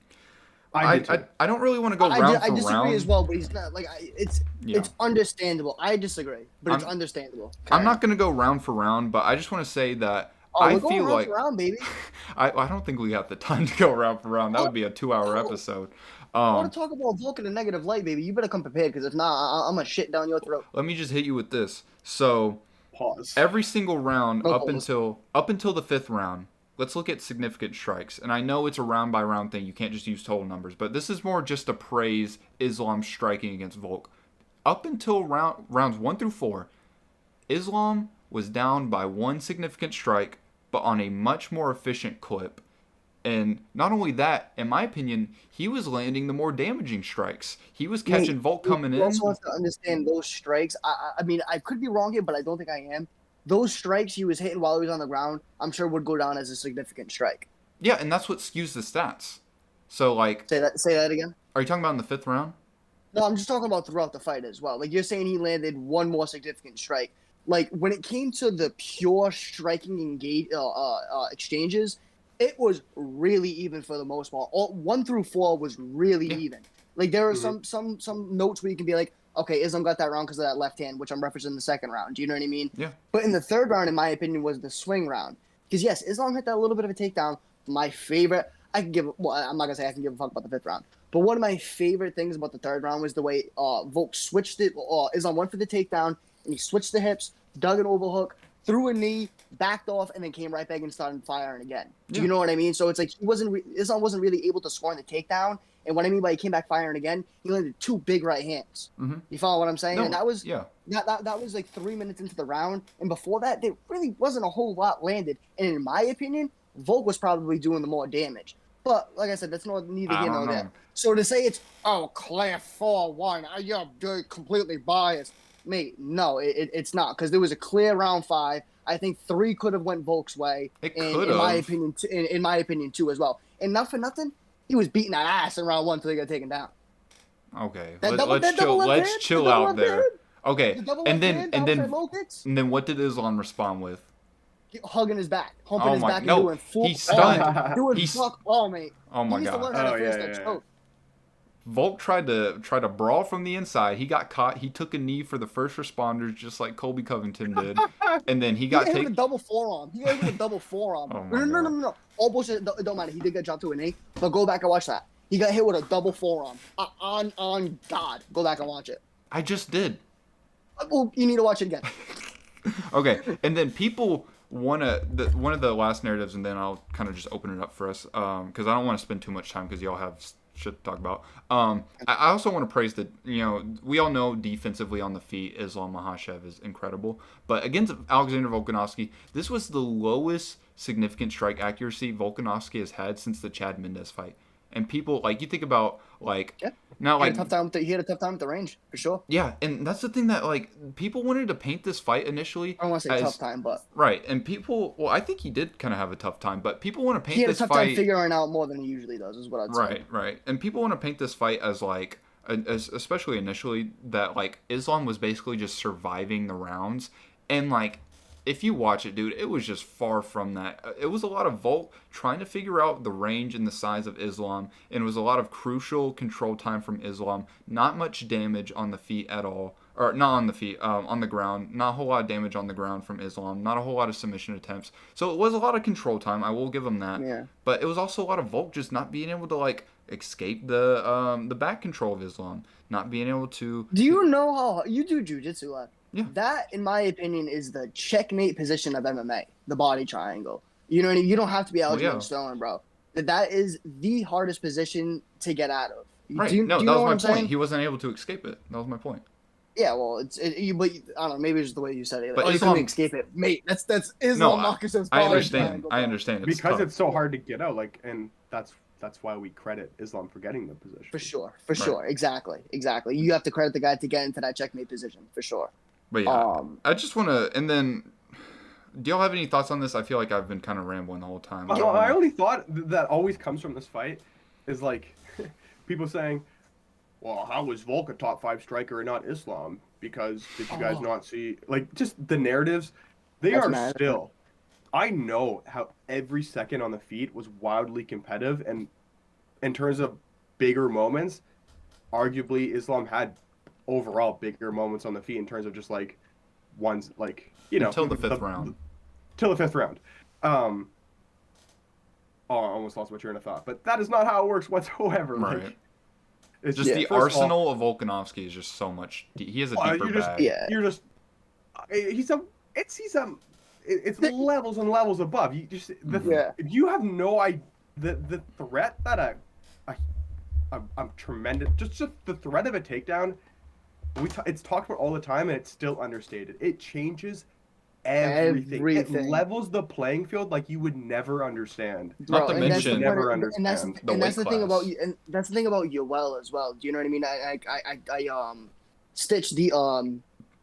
I don't really want to go I disagree round. as well, but he's not like it's understandable. I disagree, but it's understandable. I'm not gonna go round for round, but I just want to say that we're going round for round, baby. I don't think we have the time to go round for round. That would be a 2-hour episode. I want to talk about Volk in a negative light, baby. You better come prepared, because if not, I'm gonna shit down your throat. Let me just hit you with this. So, pause. Every single round up until the 5th round. Let's look at significant strikes. And I know it's a round by round thing. You can't just use total numbers, but this is more just to praise Islam striking against Volk. Up until rounds 1 through 4, Islam was down by 1 significant strike, but on a much more efficient clip. And not only that, in my opinion, he was landing the more damaging strikes. He was catching Volk coming in. You also have to understand those strikes. I mean, I could be wrong here, but I don't think I am. Those strikes he was hitting while he was on the ground, I'm sure would go down as a significant strike. Yeah, and that's what skews the stats. So, like... Say that again? Are you talking about in the 5th round? No, I'm just talking about throughout the fight as well. Like, you're saying he landed 1 more significant strike. Like, when it came to the pure striking exchanges, it was really even for the most part. 1 through 4 was really even. Like, there are some notes where you can be like, okay, Islam got that round because of that left hand, which I'm referencing in the 2nd round. Do you know what I mean? Yeah. But in the 3rd round, in my opinion, was the swing round. Because, yes, Islam hit that little bit of a takedown. My favorite, I'm not going to say I can give a fuck about the 5th round. But one of my favorite things about the 3rd round was the way Volk switched it. Islam went for the takedown, and he switched the hips, dug an overhook, threw a knee, backed off, and then came right back and started firing again. Do you know what I mean? So it's like Islam wasn't really able to score in the takedown. And what I mean by he came back firing again, he landed 2 big right hands. Mm-hmm. You follow what I'm saying? No, and that was that was like 3 minutes into the round. And before that, there really wasn't a whole lot landed. And in my opinion, Volk was probably doing the more damage. But like I said, that's neither here nor there. So to say it's clear 4-1, you're completely biased, mate. No, it's not, because there was a clear round 5. I think 3 could have went Volk's way. In my opinion, 2 as well. And not for nothing, he was beating that ass in round 1 until he got taken down. Okay, let's chill out there. Okay, and then what did Islam respond with? Hugging his back, humping his back, and doing full. He's stunned. Doing fuck all, mate. Oh my god. Volk tried to brawl from the inside. He got caught. He took a knee for the first responders, just like Colby Covington did. And then he got taken. He got hit with a double forearm. No. All bullshit. It don't matter. He did get dropped to a knee. But go back and watch that. He got hit with a double forearm. On God. Go back and watch it. I just did. Well, you need to watch it again. Okay. And then people one of the last narratives, and then I'll kind of just open it up for us, because I don't want to spend too much time because y'all have shit to talk about. I also want to praise that, we all know defensively on the feet, Islam Makhachev is incredible. But against Alexander Volkanovski, this was the lowest significant strike accuracy Volkanovski has had since the Chad Mendes fight. And people, like, you think about, like, now, like... He had a tough time with the range, for sure. Yeah, and that's the thing that, like, people wanted to paint this fight initially. I don't want to say tough time, but... Right, and people... Well, I think he did kind of have a tough time, but people want to paint this fight... He had a tough time figuring out more than he usually does, is what I'd say. Right. And people want to paint this fight as, like, especially initially, that, like, Islam was basically just surviving the rounds. And, like... If you watch it, dude, it was just far from that. It was a lot of Volk trying to figure out the range and the size of Islam, and it was a lot of crucial control time from Islam. Not much damage on the feet at all. Or not on the feet, on the ground. Not a whole lot of damage on the ground from Islam. Not a whole lot of submission attempts. So it was a lot of control time. I will give him that. Yeah. But it was also a lot of Volk just not being able to, like, escape the back control of Islam. Not being able to... Do you know how... You do jiu-jitsu, lad. Yeah. That, in my opinion, is the checkmate position of MMA, the body triangle. You know what I mean? You don't have to be Aljamain Sterling, bro. That is the hardest position to get out of. Right. That was my point. He wasn't able to escape it. That was my point. Yeah, well, but I don't know. Maybe it's just the way you said it. But you couldn't escape it, mate. That's Islam Makhachev's body triangle. I understand. It's so hard to get out. Like, and that's why we credit Islam for getting the position. For sure. Exactly. You have to credit the guy to get into that checkmate position, for sure. But yeah, I just want to, and then, do y'all have any thoughts on this? I feel like I've been kind of rambling the whole time. My only thought that always comes from this fight is, like, people saying, well, how was Volk a top 5 striker and not Islam? Because did you guys not see, like, just the narratives? That's still, I know how every second on the feet was wildly competitive, and in terms of bigger moments, arguably Islam had overall bigger moments on the feet in terms of just like ones like until the fifth round. Till the fifth round. Oh, I almost lost my train of thought, but that is not how it works whatsoever. Right. Like, it's just the arsenal of Volkanovski is just so much. He has a deeper bag. You're just it's levels and levels above. You just you have no idea the threat that a tremendous just the threat of a takedown. It's talked about all the time, and it's still understated. It changes everything. It levels the playing field like you would never understand. Not to mention, never understand. And that's the thing about you. And that's the thing about Yoel as well. Do you know what I mean? I stitched the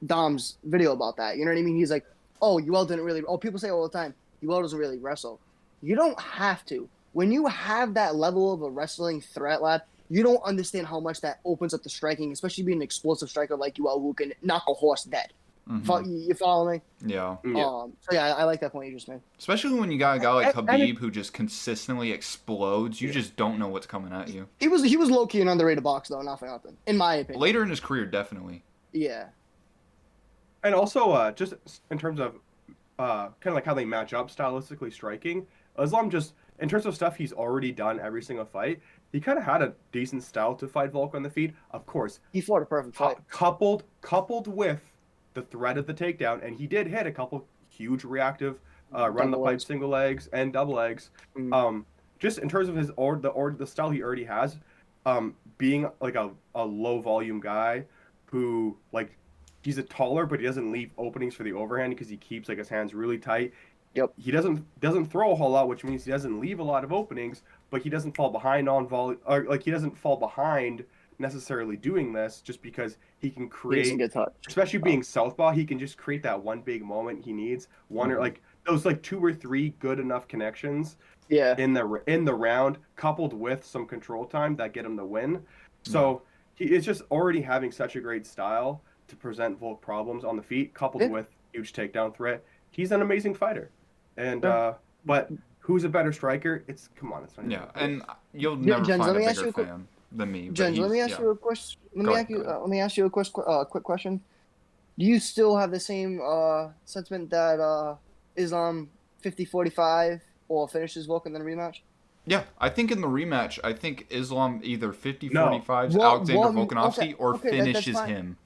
Dom's video about that. You know what I mean? He's like, oh, Yoel didn't really. Oh, people say all the time, Yoel doesn't really wrestle. You don't have to. When you have that level of a wrestling threat, lad, you don't understand how much that opens up the striking, especially being an explosive striker like Yoel who can knock a horse dead. Mm-hmm. You follow me? Yeah. So I like that point you just made. Especially when you got a guy like Khabib who just consistently explodes. You just don't know what's coming at you. He was low key an underrated boxer though, not for nothing, in my opinion. Later in his career, definitely. Yeah. And also, just in terms of kind of like how they match up stylistically striking, Islam just in terms of stuff he's already done every single fight. He kind of had a decent style to fight Volk on the feet. Of course, he fought a perfect fight. Coupled with the threat of the takedown, and he did hit a couple huge reactive run the pipe single legs and double legs. Just in terms of his the style he already has, being like a low volume guy who like he's a taller but he doesn't leave openings for the overhand because he keeps like his hands really tight. Yep. He doesn't throw a whole lot, which means he doesn't leave a lot of openings, but he doesn't fall behind on volley, or like he doesn't fall behind necessarily doing this just because he can create, he get touched. Especially being southpaw, he can just create that one big moment he needs, one or like those like 2 or 3 good enough connections in the round, coupled with some control time that get him the win. So he is just already having such a great style to present Volk problems on the feet, coupled with huge takedown threat. He's an amazing fighter. And but who's a better striker? It's not and you'll never Jens, find a bigger fan than me. Jens, let me ask you a question. Let me ask you a quick question. Do you still have the same sentiment that Islam 50-45 or finishes Volk in the rematch? Yeah, I think in the rematch, I think Islam either 50-45s Alexander Volkanovski or finishes him.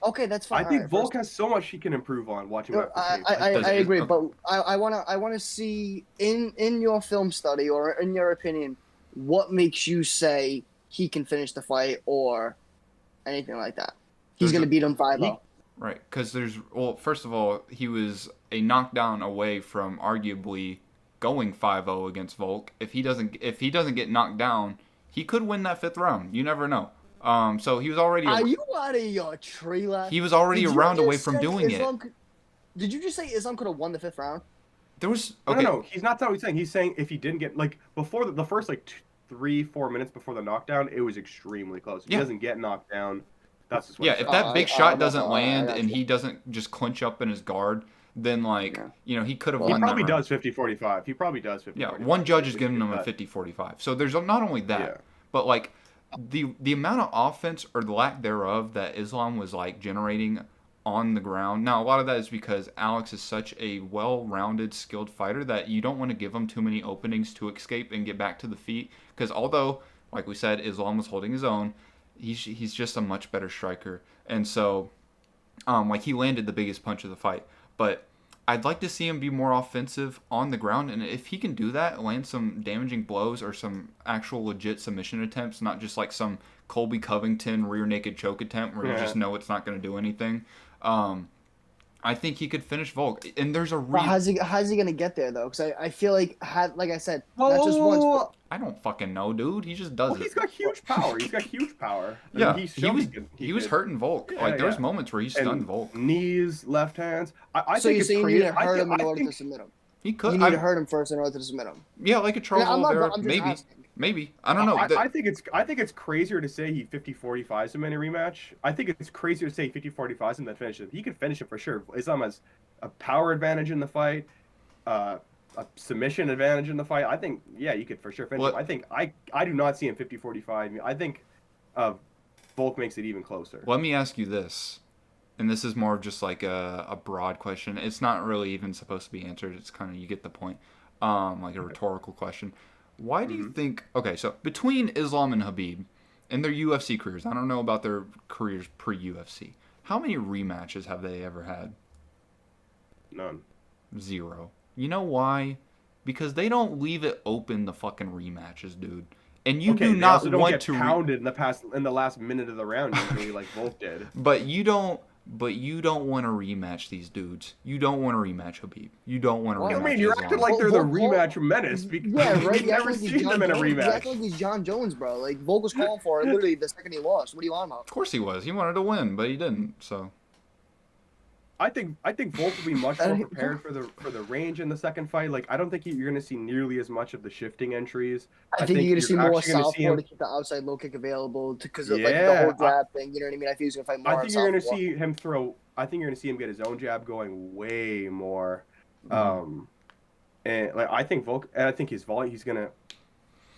Okay, that's fine. I think Volk has so much he can improve on watching that. I agree, but I wanna see in your film study or in your opinion, what makes you say he can finish the fight or anything like that? He's gonna beat him 5-0. Right, because first of all, he was a knockdown away from arguably going 5-0 against Volk. If he doesn't get knocked down, he could win that 5th round. You never know. So he was already. Are you out of your tree, lad? He was already a round away from doing it. Did you just say Islam could have won the 5th round? There was no. He's not that what he's saying. He's saying if he didn't get like before the first like 3-4 minutes before the knockdown, it was extremely close. If he doesn't get knocked down, that's just what if that big shot doesn't land and he doesn't just clinch up in his guard, then he could have won. He probably does 50-45. He probably does 50-45. Yeah, one judge is giving him a 50-45. So there's not only that, but like. The amount of offense or the lack thereof that Islam was like generating on the ground. Now a lot of that is because Alex is such a well-rounded, skilled fighter that you don't want to give him too many openings to escape and get back to the feet. Because although, like we said, Islam was holding his own, he's just a much better striker. And so, he landed the biggest punch of the fight. But I'd like to see him be more offensive on the ground, and if he can do that, land some damaging blows or some actual legit submission attempts, not just like some Colby Covington rear naked choke attempt where you just know it's not going to do anything. I think he could finish Volk, and there's a how's he going to get there though? Because I feel like I said, not just once. I don't fucking know, dude. He just does it. He's got huge power. Yeah, he was hurting Volk. There was moments where he stunned Volk. Knees, left hands. I so think you're saying you need to hurt him in order to submit him? He could. You need to hurt him first in order to submit him. Yeah, like a Charles Oliveira. Maybe. I don't know. I think it's crazier to say he 50-45s him in a rematch. I think it's crazier to say 50-45s him than finish him. He can finish it for sure. Islam has a power advantage in the fight. a submission advantage in the fight, I think, yeah, you could for sure finish him. I think I do not see him 50-45. I think Volk makes it even closer. Let me ask you this, and this is more of just like a broad question. It's not really even supposed to be answered. It's kind of, you get the point, like a rhetorical question. Why do you think, okay, so between Islam and Khabib and their UFC careers, I don't know about their careers pre-UFC, how many rematches have they ever had? None. 0. You know why? Because they don't leave it open the fucking rematches, dude. And you do not also don't want get to pounded in the last minute of the round usually, like Volk did. But you don't want to rematch these dudes. You don't want to rematch Khabib. You don't want to rematch. I mean, you're acting like they're the rematch menace. Yeah, right. You've never seen them in a rematch. You act like he's John Jones, bro. Like Volk was calling for it literally the second he lost. What are you on about? Of course he was. He wanted to win, but he didn't. So I think Volk will be much more prepared for the range in the second fight. Like, I don't think you're going to see nearly as much of the shifting entries. I think you're going to see more southpaw to keep the outside low kick available because of like the whole jab thing. You know what I mean? I think he's going to fight more. I think you're going to see him throw. I think you're going to see him get his own jab going way more. And like I think Volk, and I think his volume. He's going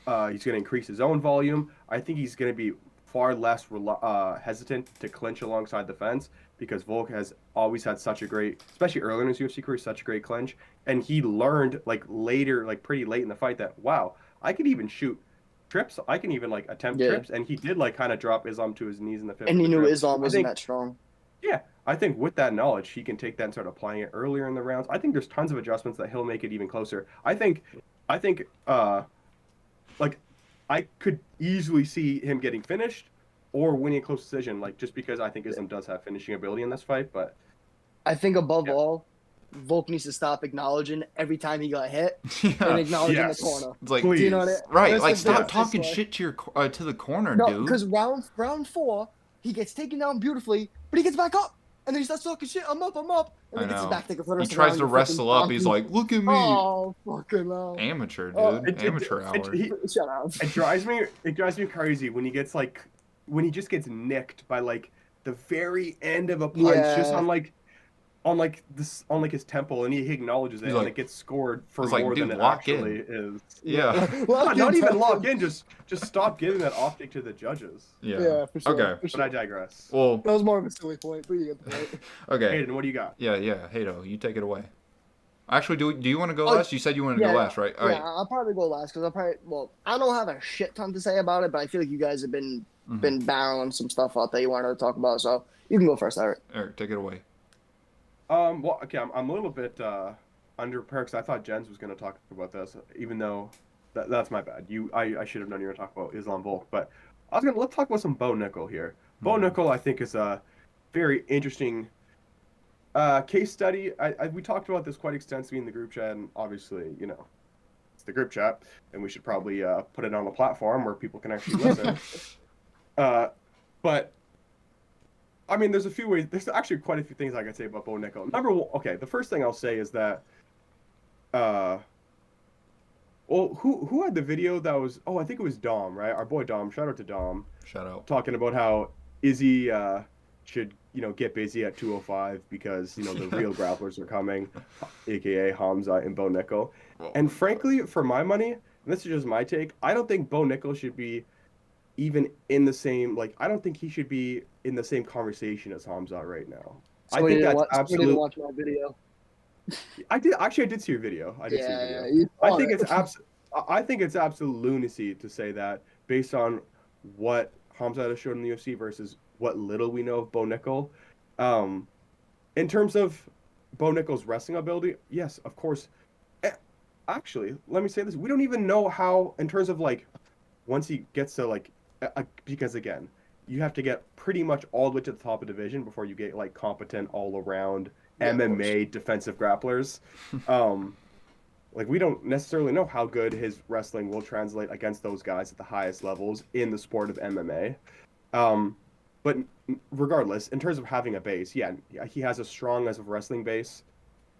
to increase his own volume. I think he's going to be far less hesitant to clinch alongside the fence, because Volk has always had such a great, especially early in his UFC career, such a great clinch. And he learned like later, like pretty late in the fight, that wow, I could even shoot trips. I can even like attempt trips. And he did like kind of drop Islam to his knees in the fifth. And he knew Islam wasn't that strong. Yeah, I think with that knowledge, he can take that and start applying it earlier in the rounds. I think there's tons of adjustments that he'll make it even closer. I think like I could easily see him getting finished or winning a close decision, like just because I think Islam does have finishing ability in this fight. But I think above all, Volk needs to stop acknowledging every time he got hit and acknowledging the corner. It's like, do you know what right? Like, stop talking shit to your to the corner, dude. No, because round 4, he gets taken down beautifully, but he gets back up. And then he starts talking shit. I'm up. And then gets his back taken for the rest he tries to wrestle up. He's like, look at me. Oh, fucking hell. Amateur, dude. Amateur hour. Shut up. It drives me crazy when he gets like, when he just gets nicked by like the very end of a punch, just on his temple, and he acknowledges it, and it gets scored for more than it actually is. Yeah. Not even lock in, just stop giving that optic to the judges. Yeah, for sure. Okay. But I digress. Well, that was more of a silly point, but you get the point. Okay. Hayden, what do you got? Yeah, Hato, you take it away. Actually, do you want to go last? You said you wanted to go last, right? All right. I'll probably go last because I don't have a shit ton to say about it, but I feel like you guys have been barreling some stuff out that you wanted to talk about, so you can go first, Eric. Eric, take it away. Well, okay, I'm a little bit underprepared because I thought Jens was going to talk about this, even though that's my bad. I should have known you were going to talk about Islam Volk, but let's talk about some Bo Nickal here. Bo Nickal, I think, is a very interesting case study. We talked about this quite extensively in the group chat, and obviously, you know, it's the group chat, and we should probably put it on a platform where people can actually listen. But I mean, there's actually quite a few things I could say about Bo Nickal. Number one, okay, the first thing I'll say is that, well, who had the video that was? Oh, I think it was Dom, right? Our boy Dom. Shout out to Dom. Shout out. Talking about how Izzy should, you know, get busy at 205 because, you know, the real grapplers are coming, aka Hamza and Bo Nickal. And frankly, for my money, and this is just my take, I don't think Bo Nickal should be even in the same, like, I don't think he should be in the same conversation as Hamza right now. So I think that's absolutely. Watch my video. I did see your video. I did see your video. I think it's absolute lunacy to say that based on what Hamza has shown in the UFC versus what little we know of Bo Nickal. In terms of Bo Nickal's wrestling ability, yes, of course. Actually, let me say this: we don't even know how, in terms of like, once he gets to like. Because again, you have to get pretty much all the way to the top of division before you get like competent all-around MMA defensive grapplers. Like, we don't necessarily know how good his wrestling will translate against those guys at the highest levels in the sport of MMA. But regardless, in terms of having a base, he has as strong as a wrestling base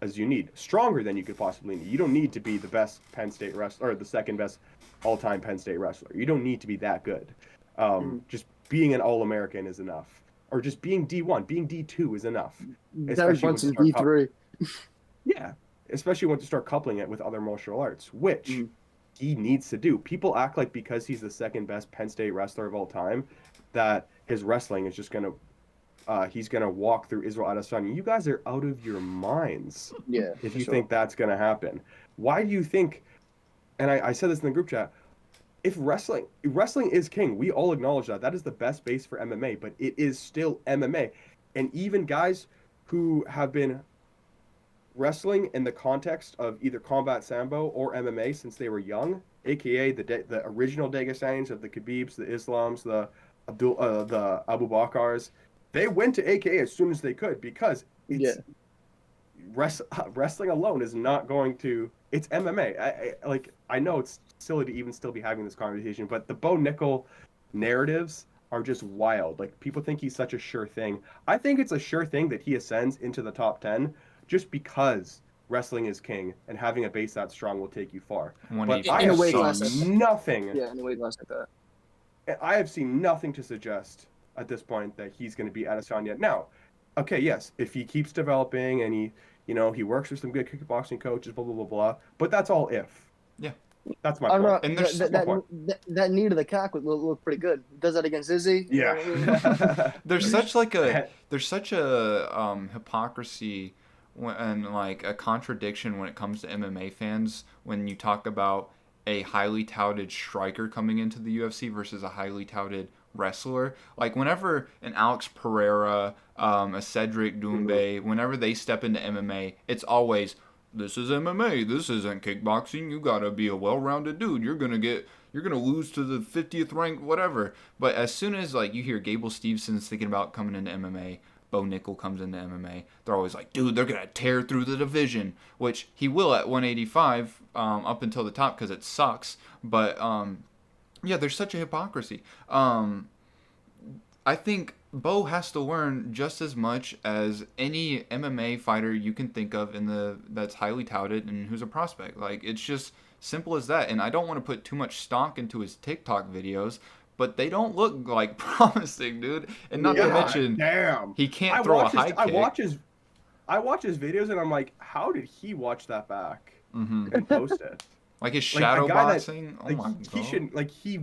as you need, stronger than you could possibly need. You don't need to be the best Penn State wrestler or the second best all-time Penn State wrestler. You don't need to be that good. Just being an All-American is enough, or just being D1, being D2 is enough. Especially once in D3. Yeah, especially when to start coupling it with other martial arts, which he needs to do. People act like because he's the second best Penn State wrestler of all time, that his wrestling is just he's gonna walk through Israel Adesanya. You guys are out of your minds. Yeah. If you think that's gonna happen, why do you think? And I said this in the group chat. If wrestling is king, we all acknowledge that. That is the best base for MMA, but it is still MMA. And even guys who have been wrestling in the context of either combat sambo or MMA since they were young, aka the original Dagestanians of the Khabibs, the Islams, the Abu Bakars, they went to AKA as soon as they could because wrestling alone is not going to. It's MMA. I know it's silly to even still be having this conversation, but the Bo Nickel narratives are just wild. Like, people think he's such a sure thing. I think it's a sure thing that he ascends into the top 10 just because wrestling is king and having a base that strong will take you far. But I have seen nothing. Yeah, in a weight class like that. I have seen nothing to suggest at this point that he's going to be Adesanya. Now, okay, yes, if he keeps developing and he works with some good kickboxing coaches, blah, blah, blah, blah. But that's all if. Yeah. That's my point. And that knee to the cock would look pretty good. Does that against Izzy? Yeah. There's such a hypocrisy and like a contradiction when it comes to MMA fans when you talk about a highly touted striker coming into the UFC versus a highly touted wrestler. Like, whenever an Alex Pereira, a Cedric Doumbé, whenever they step into MMA, it's always, this is MMA, this isn't kickboxing, you gotta be a well-rounded dude, you're gonna lose to the 50th ranked whatever. But as soon as, like, you hear Gable Stevenson's thinking about coming into MMA, Bo Nickel comes into MMA, they're always like, dude, they're gonna tear through the division, which he will at 185 up until the top because it sucks. But yeah, there's such a hypocrisy. I think Bo has to learn just as much as any MMA fighter you can think of that's highly touted and who's a prospect. Like, it's just simple as that. And I don't want to put too much stock into his TikTok videos, but they don't look like promising, dude. And not to mention, he can't throw a high kick. I watch his videos and I'm like, how did he watch that back and post it? Like his shadow boxing. Oh my god. He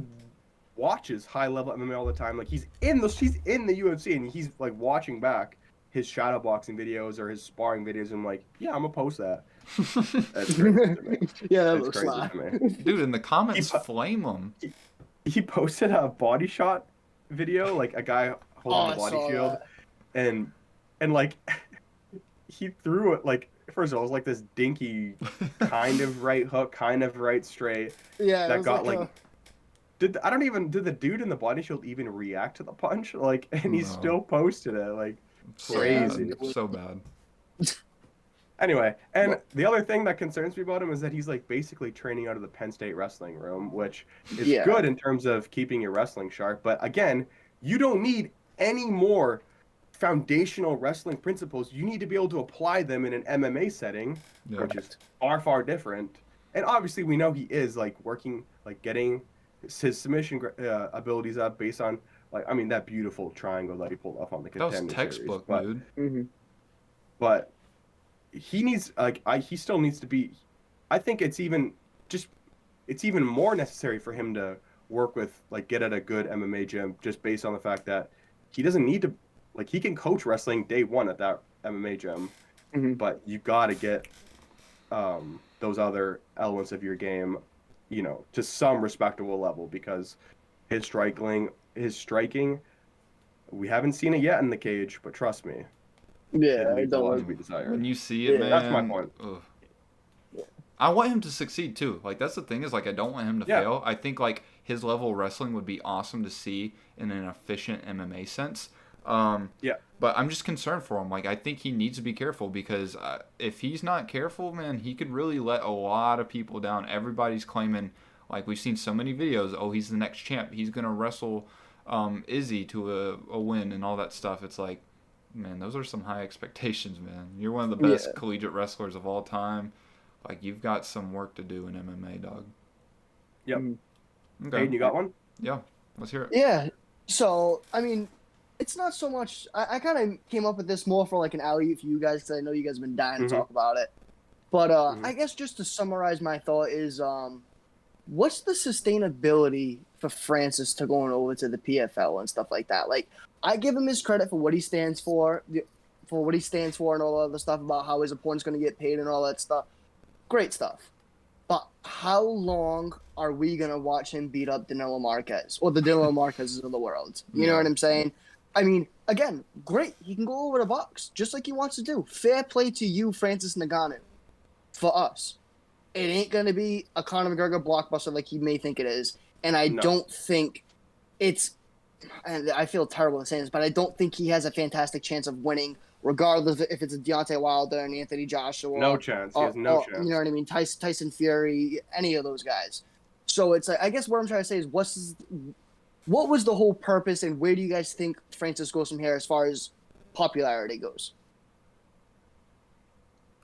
watches high level MMA all the time. Like, he's in the UFC and he's like watching back his shadow boxing videos or his sparring videos. And I'm like, yeah, I'm gonna post that. That's crazy to me. Yeah, that looks crazy to me. Dude, in the comments, flame him. He posted a body shot video, like a guy holding a body shield, and like he threw it like. First of all, it was like this dinky kind of right hook, kind of right straight. Yeah, that got like. Did the dude in the body shield even react to the punch? Like, and he still posted it. Like, crazy. So bad. Anyway, and the other thing that concerns me about him is that he's like basically training out of the Penn State wrestling room, which is good in terms of keeping your wrestling sharp. But again, you don't need any more foundational wrestling principles. You need to be able to apply them in an MMA setting, which is far, far different. And obviously, we know he is like working, like getting his submission abilities up based on, like, I mean, that beautiful triangle that he pulled off on the Contender Series. That was textbook, dude. But he needs, like, he still needs to be. I think it's even more necessary for him to work with, like, get at a good MMA gym, just based on the fact that he doesn't need to. Like, he can coach wrestling day one at that MMA gym, but you got to get those other elements of your game, to some respectable level, because his striking, we haven't seen it yet in the cage, but trust me. Yeah, I don't want to be desired. When you see it, man. That's my point. I want him to succeed too. Like, that's the thing, is like, I don't want him to fail. I think like his level of wrestling would be awesome to see in an efficient MMA sense. But I'm just concerned for him. Like, I think he needs to be careful, because if he's not careful, man, he could really let a lot of people down. Everybody's claiming, like, we've seen so many videos, oh, he's the next champ, he's gonna wrestle Izzy to a win and all that stuff. It's like, man, those are some high expectations, man. You're one of the best collegiate wrestlers of all time. Like, you've got some work to do in MMA, dog. Yep. Okay. Aiden, you got one? Yeah. Let's hear it. Yeah. So, I mean, it's not so much. I kind of came up with this more for like an alley for you guys, because I know you guys have been dying to talk about it. But I guess just to summarize my thought is, what's the sustainability for Francis to going over to the PFL and stuff like that? Like, I give him his credit for what he stands for and all the other stuff about how his opponent's going to get paid and all that stuff. Great stuff. But how long are we going to watch him beat up Danilo Marquez or the Danilo Marquezes of the world? You know what I'm saying? I mean, again, great. He can go over the box just like he wants to do. Fair play to you, Francis Ngannou. For us, it ain't going to be a Conor McGregor blockbuster like you may think it is. And I don't think it's – and I feel terrible saying this, but I don't think he has a fantastic chance of winning regardless if it's a Deontay Wilder and Anthony Joshua. No chance. He has no chance. You know what I mean? Tyson Fury, any of those guys. So it's like, I guess what I'm trying to say is what was the whole purpose and where do you guys think Francis goes from here as far as popularity goes?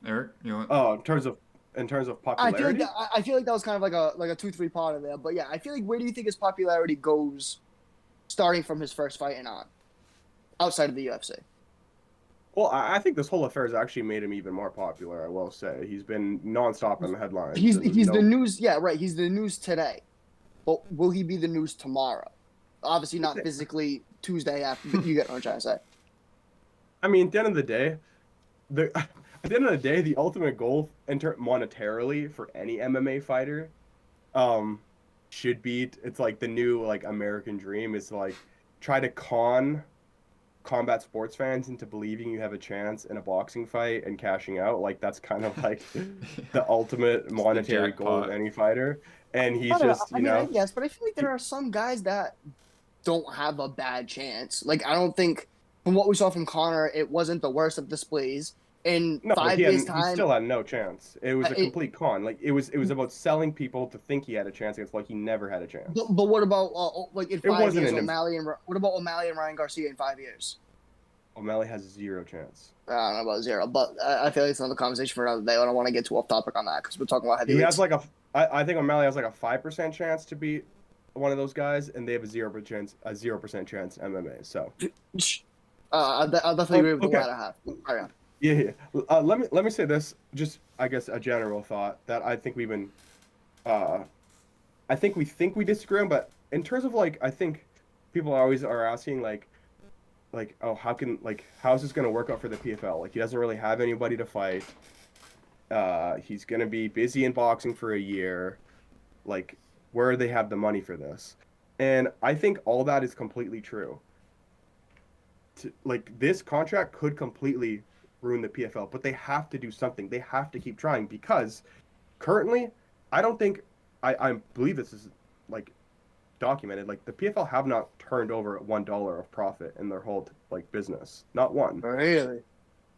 Eric, you want? Oh, in terms of popularity, I feel like that was kind of like a 2-3 part of there. But yeah, I feel like where do you think his popularity goes, starting from his first fight and on, outside of the UFC? Well, I think this whole affair has actually made him even more popular. I will say he's been nonstop in the headlines. He's the news. Yeah, right. He's the news today, but will he be the news tomorrow? Obviously, not physically Tuesday after. But you get what I'm trying to say. I mean, at the end of the day, the ultimate goal monetarily for any MMA fighter, should be, it's like the new like American dream is to like try to combat sports fans into believing you have a chance in a boxing fight and cashing out. Like that's kind of like the ultimate monetary goal of any fighter. And he's just, yes, but I feel like there are some guys that don't have a bad chance. Like I don't think from what we saw from Conor, it wasn't the worst of displays. In 5 years' time, he still had no chance. It was a complete con. Like it was about selling people to think he had a chance against. Like he never had a chance. But what about like in 5 years, what about O'Malley and Ryan Garcia in 5 years? O'Malley has zero chance. I don't know about zero, but I feel like it's another conversation for another day. I don't want to get too off topic on that because we're talking about heavyweights. He has like I think O'Malley has like a 5% chance to beat one of those guys, and they have a 0% chance in MMA. So, I'll definitely agree with the latter half. Carry on. Yeah. Let me say this, just I guess a general thought that I think we've been, I think we disagree on, but in terms of like, I think people always are asking like, oh, how is this gonna work out for the PFL? Like he doesn't really have anybody to fight. He's gonna be busy in boxing for a year. Like, where do they have the money for this? And I think all that is completely true. Like this contract could completely ruin the PFL, but they have to do something. They have to keep trying because currently, I don't think I believe this is like documented. Like the PFL have not turned over $1 of profit in their whole like business, not one. Really?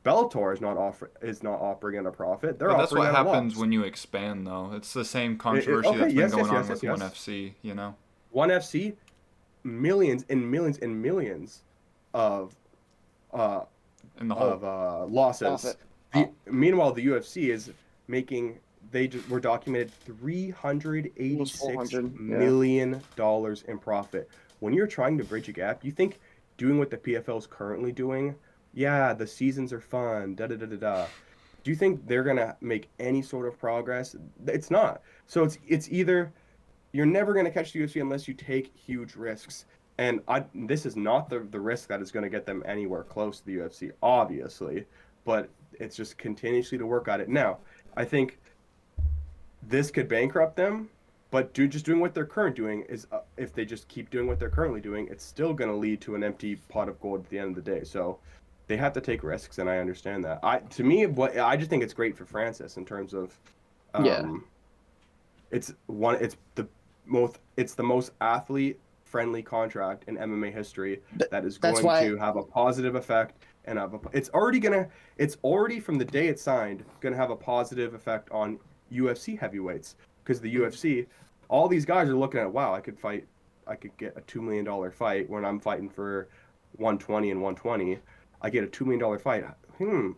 Bellator is not operating at a profit. They're that's what happens loss. when you expand, though. It's the same controversy that's been going on with ONE FC. You know, ONE FC, millions and millions and millions of losses. Meanwhile, the UFC is making. They were documented $386 million in profit. When you're trying to bridge a gap, you think doing what the PFL is currently doing, yeah, the seasons are fun, da da da da da. Do you think they're gonna make any sort of progress? It's not. So it's either you're never gonna catch the UFC unless you take huge risks. And this is not the risk that is going to get them anywhere close to the UFC, obviously, but it's just continuously to work at it. Now, I think this could bankrupt them, but just doing what they're currently doing is, if they just keep doing what they're currently doing, it's still going to lead to an empty pot of gold at the end of the day. So they have to take risks, and I understand that. I just think it's great for Francis in terms of, it's the most athlete-friendly contract in MMA history that is going to have a positive effect, and it's already from the day it's signed going to have a positive effect on UFC heavyweights, because the UFC, all these guys are looking at, wow, I could get a $2 million fight when I'm fighting for 120 and 120. I get a $2 million fight.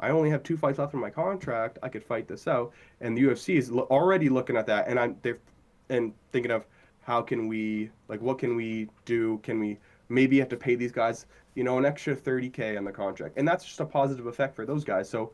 I only have 2 fights left in my contract. I could fight this out. And the UFC is already looking at that, and they're thinking of, how can we, like, what can we do? Can we maybe have to pay these guys, an extra $30K on the contract? And that's just a positive effect for those guys. So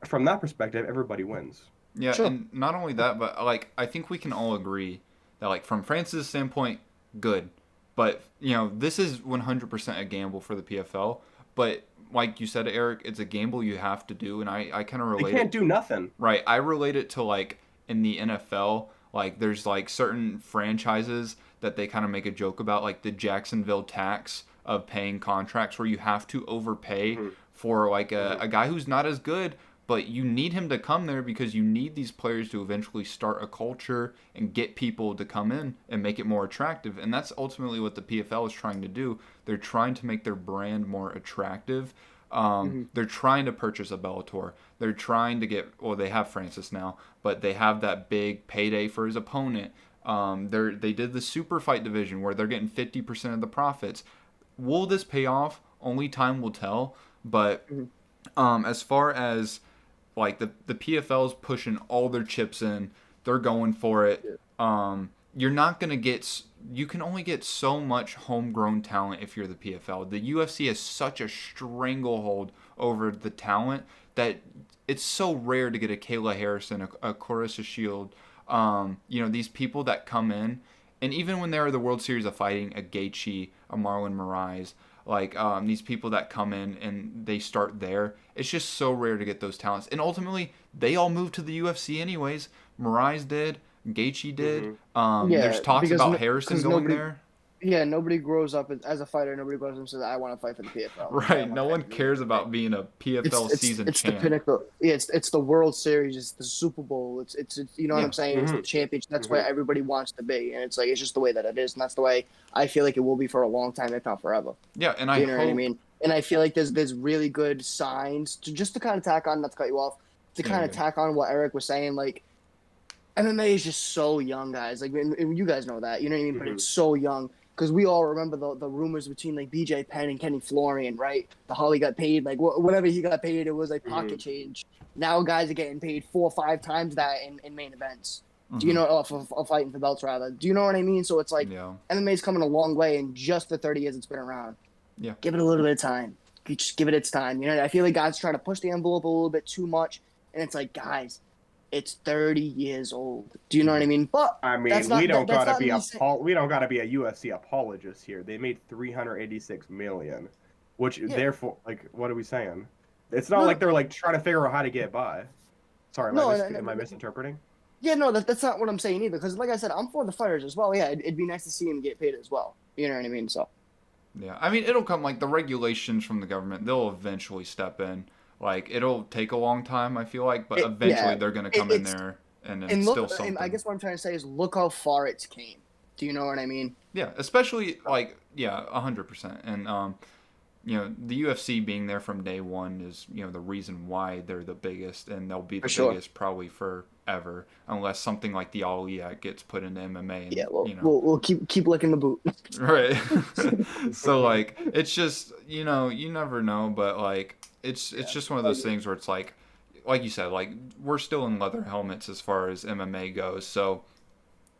from that perspective, everybody wins. Yeah, Sure. and not only that, but like I think we can all agree that like from France's standpoint, good. But, this is 100% a gamble for the PFL, but like you said, Eric, it's a gamble you have to do, and I kind of They relate can't it. do nothing. Right, I relate it to like in the NFL, like there's like certain franchises that they kind of make a joke about, like the Jacksonville tax of paying contracts where you have to overpay Mm-hmm. for like a, Mm-hmm. a guy who's not as good, but you need him to come there because you need these players to eventually start a culture and get people to come in and make it more attractive. And that's ultimately what the PFL is trying to do. They're trying to make their brand more attractive. Hmm. They're trying to purchase a Bellator. They're trying to get, well, they have Francis now, but they have that big payday for his opponent. They did the super fight division where they're getting 50% of the profits. Will this pay off? Only time will tell. But Hmm. as far as like the PFL's pushing all their chips in, they're going for it. Yeah. You're not gonna get. You can only get so much homegrown talent if you're the PFL. The UFC has such a stranglehold over the talent that it's so rare to get a Kayla Harrison, a Clarissa Shield. These people that come in, and even when they're the World Series of Fighting, a Gaethje, a Marlon Moraes, like these people that come in and they start there. It's just so rare to get those talents, and ultimately they all moved to the UFC anyways. Moraes did, Gaethje did. Mm-hmm. There's Yeah, talks because about Harrison going nobody, there. yeah, nobody grows up as a fighter. Nobody grows up and says, "I want to fight for the PFL." Like, I Right, want no to fight one for the cares UFC. about being a It's PFL it's season it's the champ. pinnacle. Yeah, it's the World Series. It's the Super Bowl. It's you know what Yeah, I'm saying? It's the Mm-hmm. championship. That's Mm-hmm. where everybody wants to be, and it's like it's just the way that it is, and that's the way I feel like it will be for a long time, if not forever. yeah, and I You know what I hope. mean? And I feel like there's really good signs just to kind of tack on, not to cut you off, to Yeah, kind of good. tack on what Eric was saying. Like MMA is just so young, guys. Like and you guys know that, you know what I mean? But Mm-hmm. it's so young because we all remember the rumors between like BJ Penn and Kenny Florian, right? The how he got paid, like whatever he got paid, it was like Mm-hmm. pocket change. Now guys are getting paid 4 or 5 times that in main events. Do you Hmm. know? For fighting for belts rather. Do you know what I mean? So it's like Yeah, MMA's coming a long way in just the 30 years it's been around. yeah. Give it a little bit of time. You just give it its time. You know, I feel like guys try to push the envelope a little bit too much, and it's like, guys, it's 30 years old. Do you know what Hmm. I mean? But I that's mean, not that's not me saying. we don't gotta be a UFC apologist here. They made 386 million, which Yeah, therefore, like, what are we saying? It's not like no, they're like trying to figure out how to get by. Sorry, no, am I misinterpreting? yeah, no, that's not what I'm saying either. Because like I said, I'm for the fighters as well. Yeah, it'd be nice to see him get paid as well. You know what I mean? So Yeah, I mean, it'll come like the regulations from the government. They'll eventually step in. Like it'll take a long time, I feel like, but eventually yeah, they're gonna come in it's there and and instill look, and I something. guess what I'm trying to say is look how far it's came. Do you know what I mean? Yeah, especially like yeah, 100%. And the UFC being there from day one is the reason why they're the biggest, and they'll be For the sure. biggest probably forever, unless something like the Ali Act gets put into MMA, Yeah, and we'll keep licking the boot. right. So like it's just you never know, but like it's Yeah, just one of I those agree. things where it's like you said, like we're still in leather helmets as far as MMA goes. So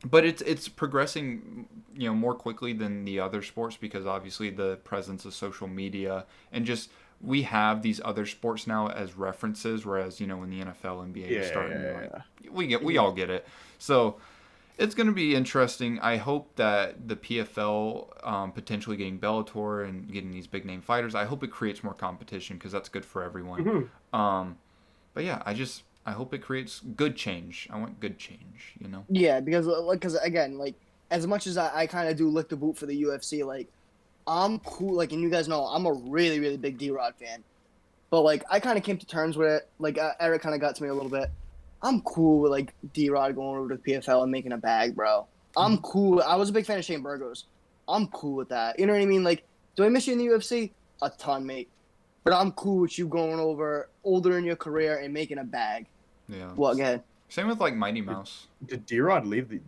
but it's progressing more quickly than the other sports because obviously the presence of social media and just we have these other sports now as references, whereas when the NFL, NBA Yeah, was yeah, starting, yeah, like yeah. we all get it. So it's going to be interesting. I hope that the PFL potentially getting Bellator and getting these big name fighters. I hope it creates more competition because that's good for everyone. Mm-hmm. But yeah, I hope it creates good change. I want good change. Yeah, because again, like as much as I kind of do lick the boot for the UFC, like I'm cool. Like, and you guys know I'm a really really big D-Rod fan, but like I kind of came to terms with it. Like Eric kind of got to me a little bit. I'm cool with like D-Rod going over to the PFL and making a bag, bro. I'm Mhm. cool. I was a big fan of Shane Burgos. I'm cool with that. You know what I mean? Like, do I miss you in the UFC? A ton, mate. But I'm cool with you going over older in your career and making a bag. Yeah. Well, again, Same with like Mighty Mouse. Did D-Rod leave the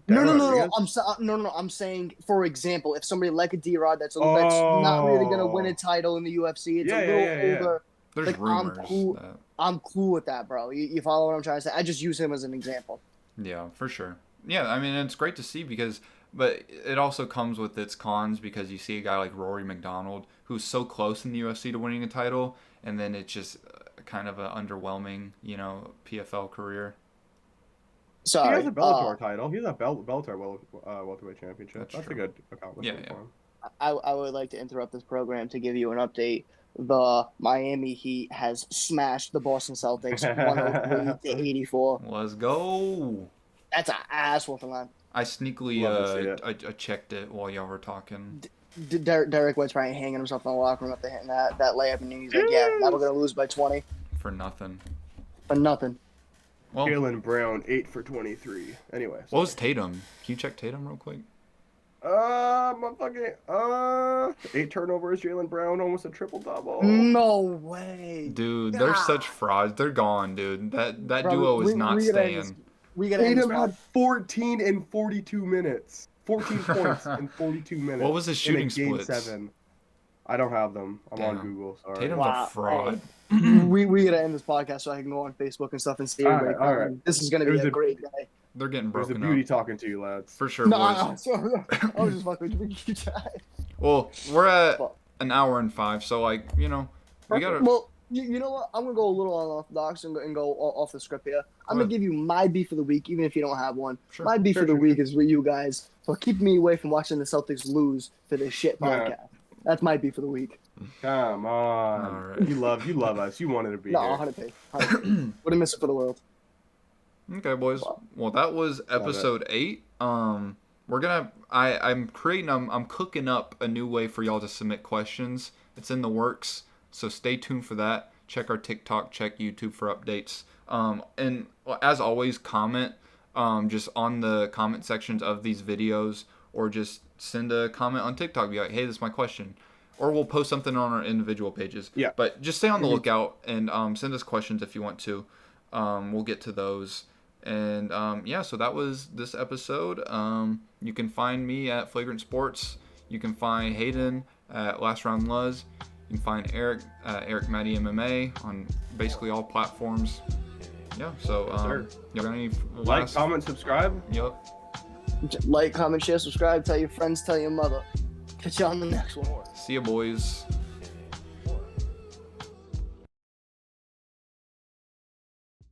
no, Dan no, no, no. Rodriguez? No. I'm saying, for example, if somebody like a D-Rod that's not really gonna win a Oh, title in the UFC, it's a yeah, yeah, little yeah, yeah. older. There's Like I'm rumors cool. that I'm cool with that, bro. You follow what I'm trying to say? I just use him as an example. yeah, for sure. Yeah, I mean it's great to see but it also comes with its cons because you see a guy like Rory McDonald who's so close in the UFC to winning a title, and then it just kind of an underwhelming, PFL career. Sorry. He has a Bellator title. He has a Bellator welterweight championship. That's a good accomplishment for him. I would like to interrupt this program to give you an update. The Miami Heat has smashed the Boston Celtics 103-84. Let's go. That's an ass whooping, man. I sneakily I checked it while y'all were talking. Derek White's probably hanging himself in the locker room after hitting that layup, and he's like, "Yeah, now we're gonna lose by 20 for nothing." For nothing. Well, Jaylen Brown 8 for 23. Anyway, what was Tatum? Can you check Tatum real quick? Motherfucking 8 turnovers. Jaylen Brown almost a triple double. No way, dude. They're such frauds. They're gone, dude. That duo is not staying. Tatum had 14 in 42 minutes. 14 points in 42 minutes. What was his shooting split? Game 7. I don't have them. I'm on Google. Sorry. Tatum's a fraud. We gotta end this podcast so I can go on Facebook and stuff and see everybody. All right. This is gonna be a great day. They're getting broken up. There's a beauty talking to you, lads. For sure, boys. No, I was just fucking with you. Well, we're at an hour and 5, so we gotta. Well, you know what? I'm gonna go a little unorthodox and go off the script here. I'm gonna give you my beef of the week, even if you don't have one. Sure. My beef of the week is with you guys. So keep me away from watching the Celtics lose for this shit podcast. That's my beef of the week. Come on. All right. You love us. You wanted to be here. No, 100%. Wouldn't miss it for the world. Okay, boys. Well, that was episode 8. I'm cooking up a new way for y'all to submit questions. It's in the works, so stay tuned for that. Check our TikTok, check YouTube for updates. And as always, comment just on the comment sections of these videos, or just send a comment on TikTok. Be like, hey, this is my question. Or we'll post something on our individual pages. Yeah. But just stay on the lookout and send us questions if you want to. We'll get to those. And so that was this episode. You can find me at Flagrant Sports. You can find Hayden at Last Round Luz. You can find Eric at Eric Matty MMA on basically all platforms. Yeah, so you got any last... Like, comment, subscribe? Yep. Like, comment, share, subscribe, tell your friends, tell your mother. Catch you on the next one. See ya, boys.